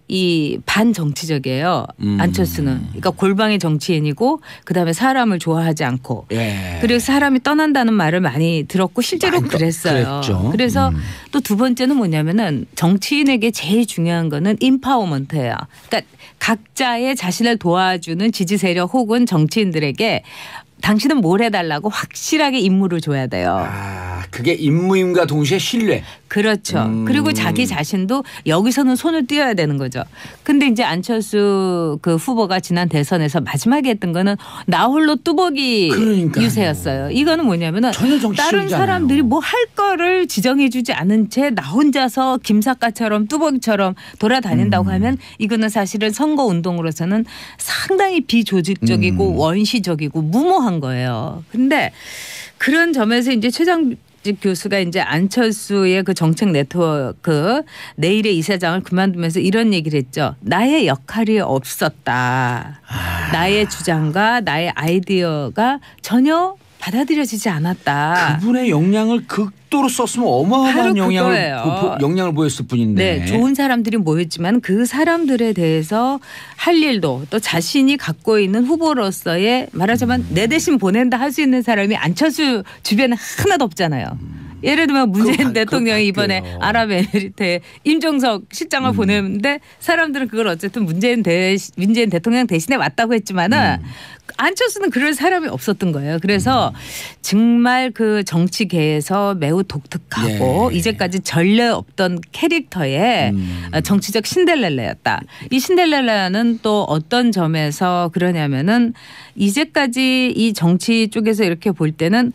이 반정치적이에요. 안철수는. 그러니까 골방의 정치인이고 그다음에 사람을 좋아하지 않고 예. 그리고 사람이 떠난다는 말을 많이 들었고 실제로 그랬어요. 그랬죠. 그래서 또 두 번째는 뭐냐면은 정치인에게 제일 중요한 거는 인파워먼트예요. 그러니까 각자의 자신을 도와주는 지지 세력 혹은 정치인들에게 당신은 뭘 해달라고 확실하게 임무를 줘야 돼요. 아, 그게 임무임과 동시에 신뢰. 그렇죠. 그리고 자기 자신도 여기서는 손을 띄어야 되는 거죠. 근데 이제 안철수 그 후보가 지난 대선에서 마지막에 했던 거는 나 홀로 뚜벅이 그러니까요. 유세였어요. 이거는 뭐냐면은 다른 사람들이 뭐 할 거를 지정해 주지 않은 채 나 혼자서 김사과처럼 뚜벅이처럼 돌아다닌다고 하면 이거는 사실은 선거 운동으로서는 상당히 비조직적이고 원시적이고 무모한 거예요. 근데 그런 점에서 이제 최장 교수가 이제 안철수의 그 정책 네트워크 내일의 이사장을 그만두면서 이런 얘기를 했죠. 나의 역할이 없었다. 나의 주장과 나의 아이디어가 전혀 받아들여지지 않았다. 그분의 역량을 극도로 썼으면 어마어마한 역량을 보였을 뿐인데. 네, 좋은 사람들이 모였지만 그 사람들에 대해서 할 일도 또 자신이 갖고 있는 후보로서의 말하자면 내 대신 보낸다 할 수 있는 사람이 안철수 주변에 하나도 없잖아요. 예를 들면 문재인 대통령이 이번에 아랍에미리트에 임종석 실장을 보냈는데 사람들은 그걸 어쨌든 문재인 대통령 대신에 왔다고 했지만은 안철수는 그럴 사람이 없었던 거예요. 그래서 정말 그 정치계에서 매우 독특하고 이제까지 전례 없던 캐릭터의 정치적 신데렐라였다. 이 신데렐라는 또 어떤 점에서 그러냐면은 이제까지 이 정치 쪽에서 이렇게 볼 때는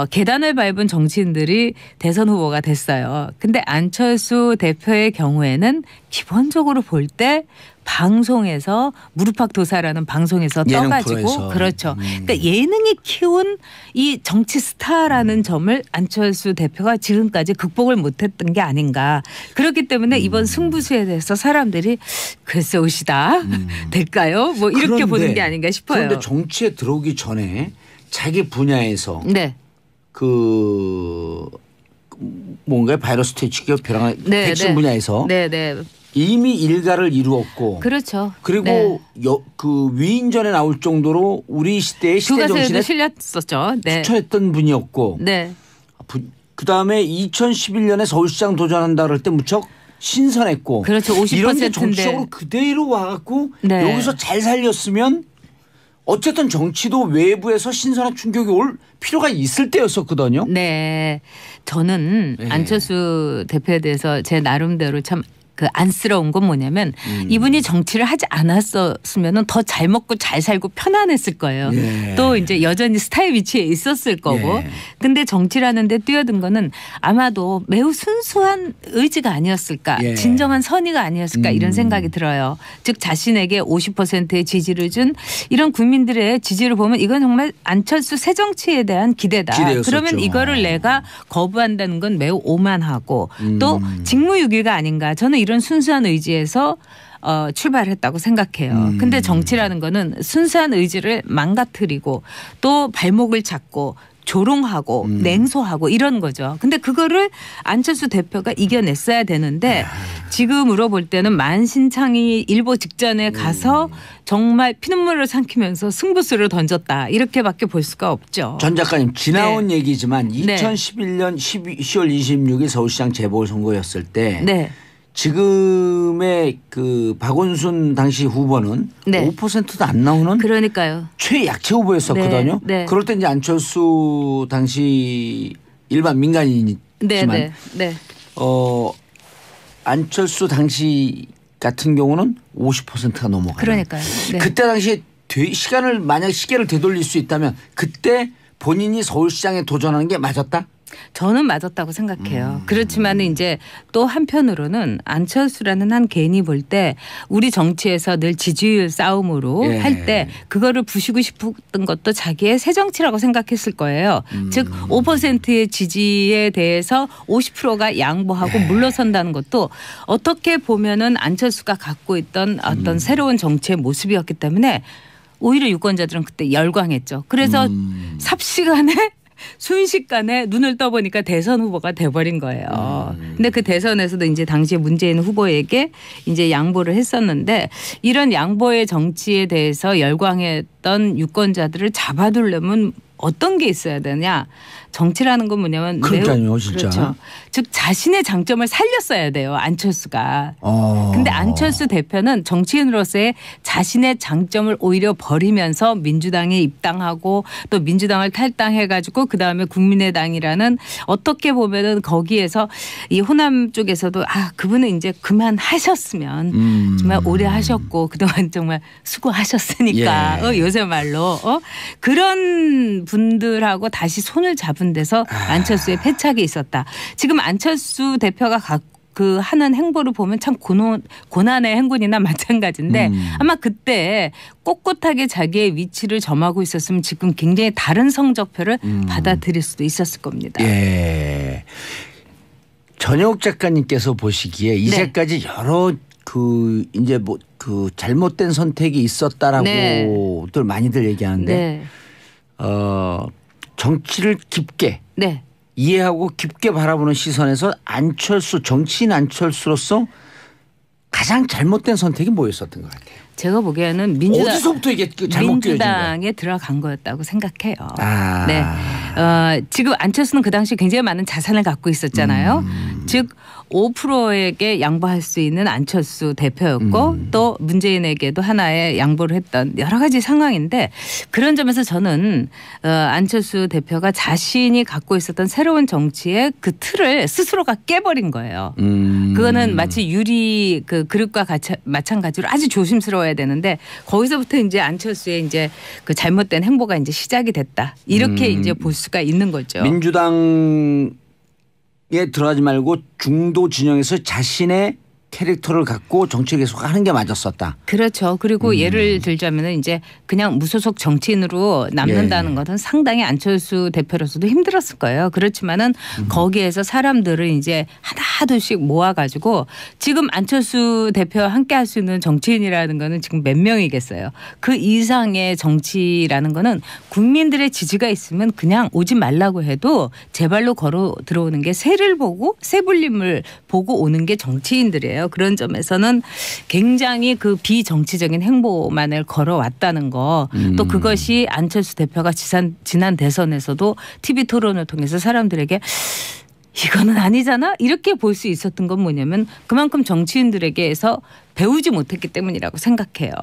계단을 밟은 정치인들이 대선 후보가 됐어요. 근데 안철수 대표의 경우에는 기본적으로 볼 때 방송에서 무릎팍도사라는 방송에서 떠가지고 그렇죠. 그러니까 예능이 키운 이 정치 스타라는 점을 안철수 대표가 지금까지 극복을 못했던 게 아닌가. 그렇기 때문에 이번 승부수에 대해서 사람들이 글쎄 옷이다 될까요? 뭐 이렇게 보는 게 아닌가 싶어요. 그런데 정치에 들어오기 전에 자기 분야에서 네. 그 뭔가 바이러스 퇴치기업 벼랑 백신 분야에서 이미 일가를 이루었고 그렇죠. 그리고 그 위인전에 나올 정도로 우리 시대의 시대 정신에 실렸었죠. 추천했던 분이었고 그다음에 2011년에 서울시장 도전한다 그럴 때 무척 신선했고 그렇죠. 50%인데 이런 게 정치적으로 그대로 와갖고 여기서 잘 살렸으면 어쨌든 정치도 외부에서 신선한 충격이 올 필요가 있을 때였었거든요. 네. 저는 안철수 대표에 대해서 제 나름대로 참 그 안쓰러운 건 뭐냐면 이분이 정치를 하지 않았었으면은 더 잘 먹고 잘 살고 편안했을 거예요. 또 이제 여전히 스타의 위치에 있었을 거고. 근데 정치라는 데 뛰어든 거는 아마도 매우 순수한 의지가 아니었을까. 진정한 선의가 아니었을까 이런 생각이 들어요. 즉 자신에게 50%의 지지를 준 이런 국민들의 지지를 보면 이건 정말 안철수 새 정치에 대한 기대다. 그러면 이거를 내가 거부한다는 건 매우 오만하고 또 직무유기가 아닌가. 저는 이런 순수한 의지에서 출발했다고 생각해요. 근데 정치라는 거는 순수한 의지를 망가뜨리고 또 발목을 잡고 조롱하고 냉소하고 이런 거죠. 근데 그거를 안철수 대표가 이겨냈어야 되는데 지금으로 볼 때는 만신창이 일보 직전에 가서 정말 피눈물을 삼키면서 승부수를 던졌다. 이렇게밖에 볼 수가 없죠. 전 작가님 지나온 얘기지만 2011년 10월 26일 서울시장 재보궐선거였을 때 지금의 그 박원순 당시 후보는 5%도 안 나오는 그러니까요. 최약체 후보였었거든요. 그럴 때 이제 안철수 당시 일반 민간인이지만 안철수 당시 같은 경우는 50%가 넘어가요. 그러니까요. 그때 당시에 시간을 만약 시계를 되돌릴 수 있다면 그때 본인이 서울시장에 도전하는 게 맞았다? 저는 맞았다고 생각해요. 그렇지만 이제 또 한편으로는 안철수라는 한 개인이 볼 때 우리 정치에서 늘 지지율 싸움으로 할 때 그거를 부수고 싶었던 것도 자기의 새 정치라고 생각했을 거예요. 즉 5%의 지지에 대해서 50%가 양보하고 물러선다는 것도 어떻게 보면은 안철수가 갖고 있던 어떤 새로운 정치의 모습이었기 때문에 오히려 유권자들은 그때 열광했죠. 그래서 삽시간에 순식간에 눈을 떠보니까 대선 후보가 돼버린 거예요. 근데 그 대선에서도 이제 당시에 문재인 후보에게 이제 양보를 했었는데 이런 양보의 정치에 대해서 열광했던 유권자들을 잡아두려면 어떤 게 있어야 되냐. 정치라는 건 뭐냐면 그러니까요, 진짜. 그렇죠. 즉 자신의 장점을 살렸어야 돼요. 안철수가. 근데 안철수 대표는 정치인으로서의 자신의 장점을 오히려 버리면서 민주당에 입당하고 또 민주당을 탈당해가지고 그다음에 국민의당이라는 어떻게 보면은 거기에서 이 호남 쪽에서도 그분은 이제 그만하셨으면 정말 오래 하셨고 그동안 정말 수고하셨으니까 요새 말로 그런 분들하고 다시 손을 잡은 데서 안철수의 패착이 있었다. 지금 안철수 대표가 그 하는 행보를 보면 참 고난의 행군이나 마찬가지인데 아마 그때 꼿꼿하게 자기의 위치를 점하고 있었으면 지금 굉장히 다른 성적표를 받아들일 수도 있었을 겁니다. 전혁 작가님께서 보시기에 이제까지 여러 이제 잘못된 선택이 있었다라고들 많이들 얘기하는데 정치를 깊게 이해하고 깊게 바라보는 시선에서 정치인 안철수로서 가장 잘못된 선택이 뭐였었던 것 같아요? 제가 보기에는 어디서부터 이게 민주당에 들어간 거였다고 생각해요. 지금 안철수는 그 당시 굉장히 많은 자산을 갖고 있었잖아요. 즉 5%에게 양보할 수 있는 안철수 대표였고 또 문재인에게도 하나의 양보를 했던 여러 가지 상황인데 그런 점에서 저는 안철수 대표가 자신이 갖고 있었던 새로운 정치의 그 틀을 스스로가 깨버린 거예요. 그거는 마치 유리 그 그릇과 마찬가지로 아주 조심스러워야 되는데 거기서부터 이제 안철수의 이제 그 잘못된 행보가 이제 시작이 됐다. 이렇게 이제 볼 수가 있는 거죠. 민주당 에 들어가지 말고 중도 진영에서 자신의 캐릭터를 갖고 정치를 계속 하는 게 맞았었다. 그렇죠. 그리고 예를 들자면 이제 그냥 무소속 정치인으로 남는다는 것은 상당히 안철수 대표로서도 힘들었을 거예요. 그렇지만은 거기에서 사람들을 이제 하나둘씩 모아가지고 지금 안철수 대표와 함께 할 수 있는 정치인이라는 거는 지금 몇 명이겠어요. 그 이상의 정치라는 거는 국민들의 지지가 있으면 그냥 오지 말라고 해도 제 발로 걸어 들어오는 게 새를 보고 새불림을 보고 오는 게 정치인들이에요. 그런 점에서는 굉장히 그 비정치적인 행보만을 걸어왔다는 거 또 그것이 안철수 대표가 지난 대선에서도 TV 토론을 통해서 사람들에게 이거는 아니잖아 이렇게 볼 수 있었던 건 뭐냐면 그만큼 정치인들에게서 배우지 못했기 때문이라고 생각해요.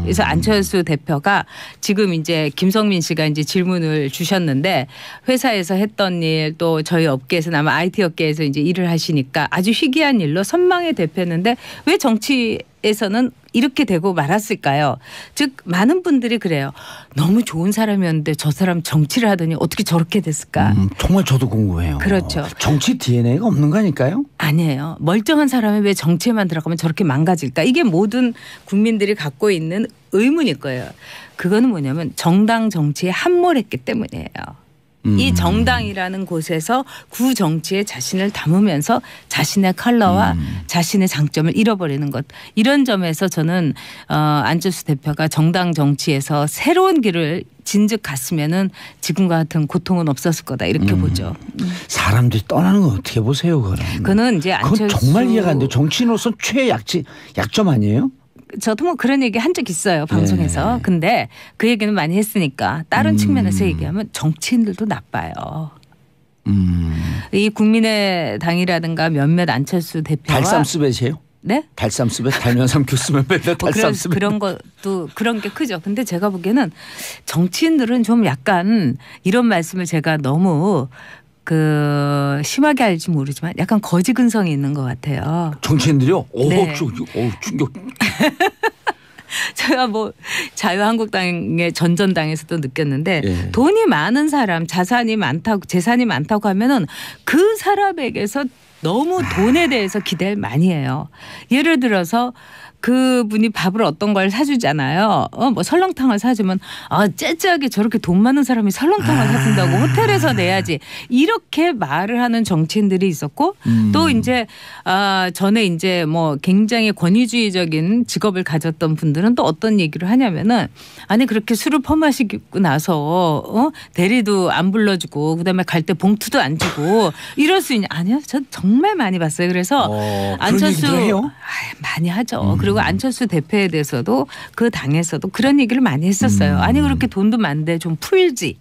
그래서 안철수 대표가 지금 이제 김성민 씨가 이제 질문을 주셨는데 회사에서 했던 일 또 저희 업계에서는 아마 IT 업계에서 이제 일을 하시니까 아주 희귀한 일로 선망의 대표였는데 왜 정치에서는 이렇게 되고 말았을까요? 즉 많은 분들이 그래요. 너무 좋은 사람이었는데 저 사람 정치를 하더니 어떻게 저렇게 됐을까? 정말 저도 궁금해요. 그렇죠. 정치 DNA가 없는 거 아닐까요? 아니에요. 멀쩡한 사람이 왜 정치에만 들어가면 저렇게 망가질까? 이게 모든 국민들이 갖고 있는 의문일 거예요. 그거는 뭐냐면 정당 정치에 함몰했기 때문이에요. 이 정당이라는 곳에서 구 정치에 자신을 담으면서 자신의 컬러와 자신의 장점을 잃어버리는 것. 이런 점에서 저는 안철수 대표가 정당 정치에서 새로운 길을 진즉 갔으면은 지금과 같은 고통은 없었을 거다 이렇게 보죠. 사람들이 떠나는 건 어떻게 보세요, 그거는? 그는 이제 안철수 그건 정말 이해가 안 돼요. 정치인으로서 약점 아니에요? 저도 뭐 그런 얘기 한 적 있어요 방송에서. 근데 그 얘기는 많이 했으니까 다른 측면에서 얘기하면 정치인들도 나빠요. 이 국민의당이라든가 몇몇 안철수 대표와 달쌈스벳이에요? 네? 달쌈스벳 달면 삼켜 쓰면 맨날 달쌈스벳. 그런 것도 그런 게 크죠. 근데 제가 보기에는 정치인들은 좀 약간 이런 말씀을 제가 너무 심하게 할지 모르지만 약간 거지 근성이 있는 것 같아요. 정치인들이요? 네. 충격. 제가 뭐 자유한국당의 전전당에서도 느꼈는데 돈이 많은 사람, 재산이 많다고 하면은 그 사람에게서 너무 돈에 대해서 기대를 많이 해요. 예를 들어서 그분이 밥을 어떤 걸 사주잖아요. 뭐 설렁탕을 사주면 째째하게 저렇게 돈 많은 사람이 설렁탕을 사준다고 호텔에서 내야지 이렇게 말을 하는 정치인들이 있었고 또 이제 전에 이제 뭐 굉장히 권위주의적인 직업을 가졌던 분들은 또 어떤 얘기를 하냐면은 아니 그렇게 술을 퍼마시고 나서 대리도 안 불러주고 그다음에 갈 때 봉투도 안 주고 이럴 수 있냐? 아니요, 전 정말 많이 봤어요. 그래서 안철수 많이 하죠. 그리고 안철수 대표에 대해서도 그 당에서도 그런 얘기를 많이 했었어요. 아니 그렇게 돈도 많은데 좀 풀지.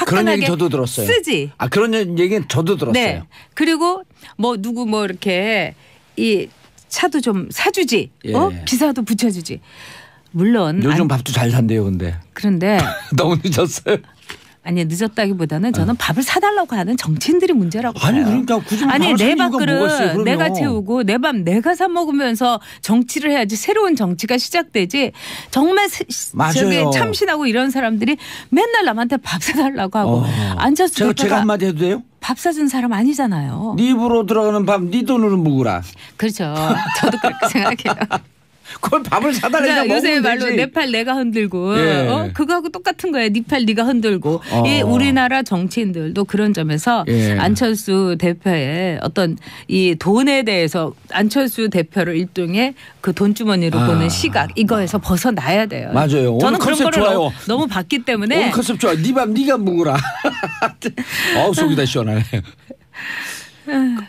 그런 얘기 저도 들었어요. 쓰지. 그런 얘기는 저도 들었어요. 네. 그리고 뭐 누구 뭐 이렇게 이 차도 좀 사주지. 기사도 붙여주지. 물론 요즘 밥도 잘 산대요, 근데. 그런데 너무 늦었어요. 아니 늦었다기보다는 저는 밥을 사달라고 하는 정치인들이 문제라고 봐요. 아니 그러니까 굳이 아니 내 밥그릇 내가 채우고 내 밥 내가 사 먹으면서 정치를 해야지 새로운 정치가 시작되지. 정말 저기 참신하고 이런 사람들이 맨날 남한테 밥 사달라고 하고 안철수 대표가 제가 한마디 해도 돼요? 밥 사준 사람 아니잖아요. 네 입으로 들어가는 밥 네 돈으로 먹으라. 그렇죠. 저도 그렇게 생각해요. 그걸 밥을 사달라고 그러니까 요새 말로 내 팔 내가 흔들고 그거하고 똑같은 거예요. 네 팔 네가 흔들고. 이 우리나라 정치인들도 그런 점에서 안철수 대표의 어떤 이 돈에 대해서 안철수 대표를 일종의 그 돈주머니로 보는 시각 이거에서 벗어나야 돼요. 맞아요. 저는 그런 거를 좋아요. 너무 봤기 때문에 오늘 컨셉 좋아. 네 밥 네가 먹으라. 속이 다 시원하네.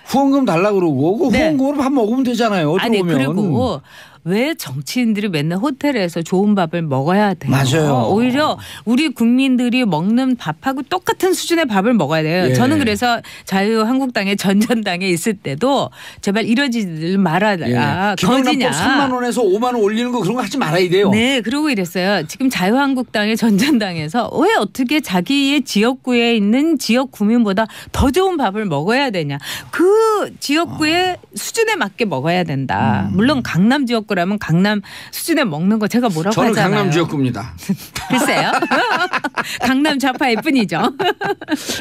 후원금 달라 그러고 후원금으로 밥 먹으면 되잖아요. 아니 그리고 왜 정치인들이 맨날 호텔에서 좋은 밥을 먹어야 돼요? 맞아요. 오히려 우리 국민들이 먹는 밥하고 똑같은 수준의 밥을 먹어야 돼요. 저는 그래서 자유한국당의 전전당에 있을 때도 제발 이러지 말아라. 거지냐. 3만 원에서 5만 원 올리는 거 그런 거 하지 말아야 돼요. 네. 그러고 이랬어요. 지금 자유한국당의 전전당에서 왜 어떻게 자기의 지역구에 있는 지역 구민보다 더 좋은 밥을 먹어야 되냐. 그 지역구의 수준에 맞게 먹어야 된다. 물론 강남 지역 라면 강남 수준에 먹는 거 제가 뭐라고 저는 하잖아요. 강남 지역구입니다. 글쎄요. 강남 좌파일 뿐이죠.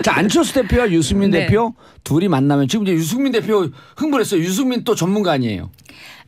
자, 안철수 대표와 유승민 대표 둘이 만나면 지금 이제 유승민 대표 흥분했어요. 유승민 또 전문가 아니에요.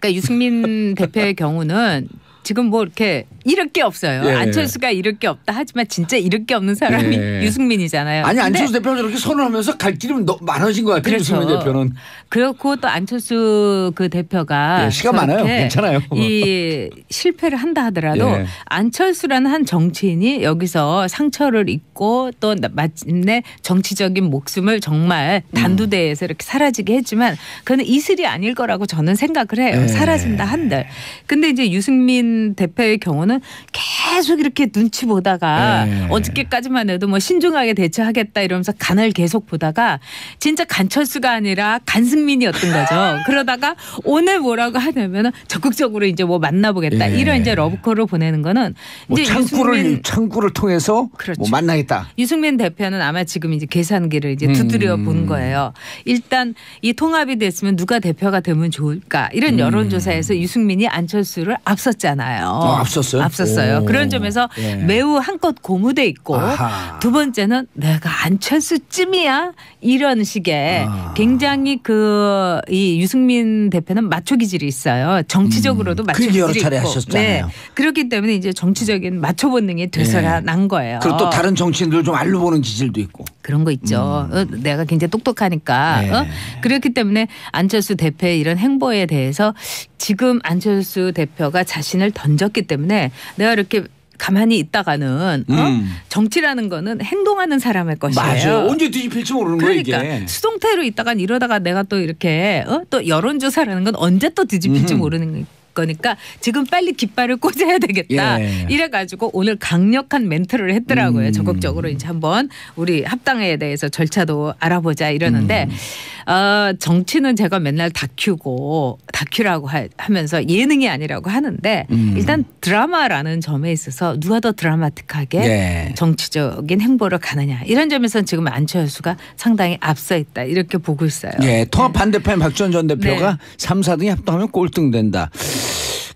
그러니까 유승민 대표의 경우는 지금 뭐 이렇게 잃을 게 없어요. 안철수가 잃을 게 없다 하지만 진짜 잃을 게 없는 사람이 유승민이잖아요. 아니 안철수 대표가 저렇게 선언하면서 갈 길이 많아진 것 같아요. 그렇죠. 유승민 대표는. 그렇고 또 안철수 그 대표가 시간 많아요. 괜찮아요. 이 실패를 한다 하더라도 안철수라는 한 정치인이 여기서 상처를 입고 또 마침내 정치적인 목숨을 정말 단두대에서 이렇게 사라지게 했지만 그는 이슬이 아닐 거라고 저는 생각을 해요. 사라진다 한들. 근데 이제 유승민 대표의 경우는 계속 이렇게 눈치 보다가 어저께까지만 해도 뭐 신중하게 대처하겠다 이러면서 간을 계속 보다가 진짜 간철수가 아니라 간승민이었던 거죠. 그러다가 오늘 뭐라고 하냐면 적극적으로 이제 뭐 만나보겠다 이런 이제 러브콜을 보내는 거는 뭐 이제 창구를 통해서 뭐 만나겠다. 유승민 대표는 아마 지금 이제 계산기를 이제 두드려 본 거예요. 일단 이 통합이 됐으면 누가 대표가 되면 좋을까 이런 여론조사에서 유승민이 안철수를 앞섰잖아요. 앞섰잖아요. 앞섰어요? 그런 점에서 매우 한껏 고무돼 있고 두 번째는 내가 안철수쯤이야 이런 식의 굉장히 이 유승민 대표는 마초 기질이 있어요. 정치적으로도 마초 기질이 여러 차례 있고. 하셨잖아요. 그렇기 때문에 이제 정치적인 마초 본능이 되살아난 거예요. 그리고 또 다른 정치인들 좀 알로 보는 기질도 있고. 그런 거 있죠. 내가 굉장히 똑똑하니까. 그렇기 때문에 안철수 대표의 이런 행보에 대해서 지금 안철수 대표가 자신을 던졌기 때문에 내가 이렇게 가만히 있다가는 정치라는 거는 행동하는 사람의 것이에요. 맞아요. 언제 뒤집힐지 모르는 거예요 이게. 그러니까 수동태로 있다가 이러다가 내가 또 이렇게 또 여론조사라는 건 언제 또 뒤집힐지 모르는 거니까 지금 빨리 깃발을 꽂아야 되겠다. 이래가지고 오늘 강력한 멘트를 했더라고요. 적극적으로 이제 한번 우리 합당에 대해서 절차도 알아보자 이러는데 정치는 제가 맨날 다큐라고 하면서 예능이 아니라고 하는데 일단 드라마라는 점에 있어서 누가 더 드라마틱하게 정치적인 행보를 가느냐 이런 점에서는 지금 안철수가 상당히 앞서 있다 이렇게 보고 있어요. 통합 반대편 박지원 전 대표가 3, 4등이 합당하면 꼴등된다.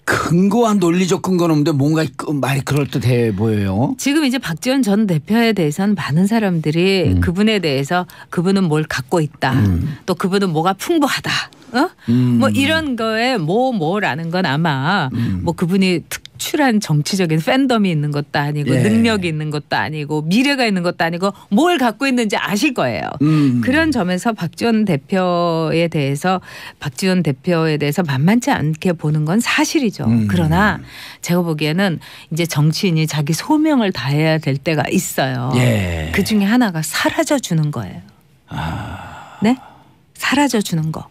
근거와 논리적 근거는 없는데 뭔가 말이 그럴듯해 보여요. 지금 이제 박지원 전 대표에 대해서는 많은 사람들이 그분에 대해서 그분은 뭘 갖고 있다. 또 그분은 뭐가 풍부하다. 뭐 이런 거에 뭐라는 건 아마 뭐 그분이 특출한 정치적인 팬덤이 있는 것도 아니고 능력이 있는 것도 아니고 미래가 있는 것도 아니고 뭘 갖고 있는지 아실 거예요. 그런 점에서 박지원 대표에 대해서 만만치 않게 보는 건 사실이죠. 그러나 제가 보기에는 이제 정치인이 자기 소명을 다해야 될 때가 있어요. 그 중에 하나가 사라져 주는 거예요. 네? 사라져 주는 거.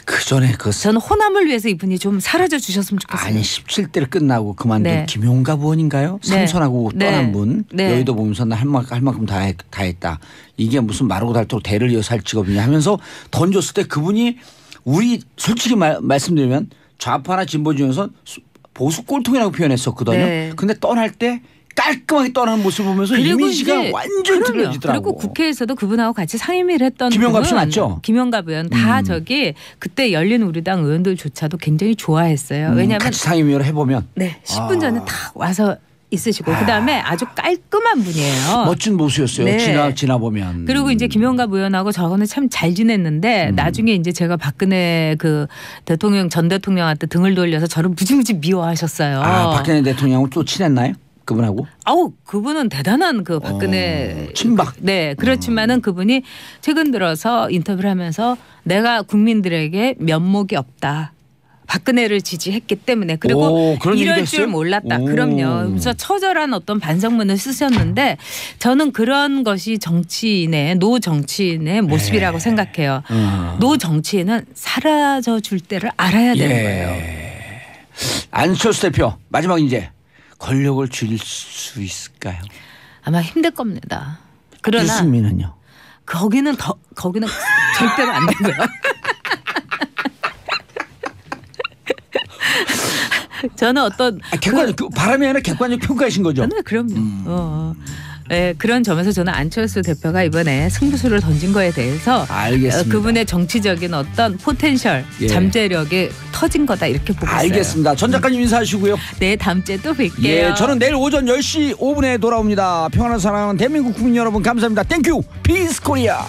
그 전에 저는 호남을 위해서 이분이 좀 사라져 주셨으면 좋겠어요. 아니 17대를 끝나고 그만둔 김용갑 의원인가요? 삼선하고 떠난 분. 여의도 보면서 나 할 만큼 다 했다. 이게 무슨 마르고 닳도록 대를 이어서 할 직업이냐 하면서 던졌을 때 그분이 우리 솔직히 말씀드리면 좌파나 진보 중에서 보수 꼴통이라고 표현했었거든요. 근데 떠날 때 깔끔하게 떠나는 모습을 보면서 이미지가 완전히 틀려지더라고. 그리고 국회에서도 그분하고 같이 상임위를 했던 김용갑 씨 맞죠? 김용갑 의원 다 그때 열린 우리당 의원들조차도 굉장히 좋아했어요. 왜냐하면 같이 상임위를 해보면 10분 전에 딱 와서 있으시고 그다음에 아주 깔끔한 분이에요. 멋진 보수였어요. 지나보면. 그리고 이제 김용갑 의원하고 저거는 참 잘 지냈는데 나중에 이제 제가 박근혜 전 대통령한테 등을 돌려서 저를 무지무지 미워하셨어요. 박근혜 대통령하고 또 친했나요? 그분하고? 그분은 대단한 박근혜 친박. 그렇지만은 그분이 최근 들어서 인터뷰를 하면서 내가 국민들에게 면목이 없다. 박근혜를 지지했기 때문에 그리고 이럴 줄 몰랐다. 그럼요. 그래서 처절한 어떤 반성문을 쓰셨는데 저는 그런 것이 노 정치인의 모습이라고 생각해요. 노 정치인은 사라져 줄 때를 알아야 되는 거예요. 안철수 대표 마지막 이제 권력을 줄일 수 있을까요? 아마 힘들 겁니다. 그러나 유승민은요? 거기는 절대로 안 되고요. 저는 바람이 아니라 객관적 평가이신 거죠? 그럼요. 그런 점에서 저는 안철수 대표가 이번에 승부수를 던진 거에 대해서 알겠습니다. 그분의 정치적인 어떤 포텐셜, 잠재력이 터진 거다 이렇게 보고 있어요. 알겠습니다. 전 작가님 인사하시고요. 네, 다음 주에 또 뵐게요. 저는 내일 오전 10시 5분에 돌아옵니다. 평안한 사랑하는 대한민국 국민 여러분 감사합니다. 땡큐 피스 코리아.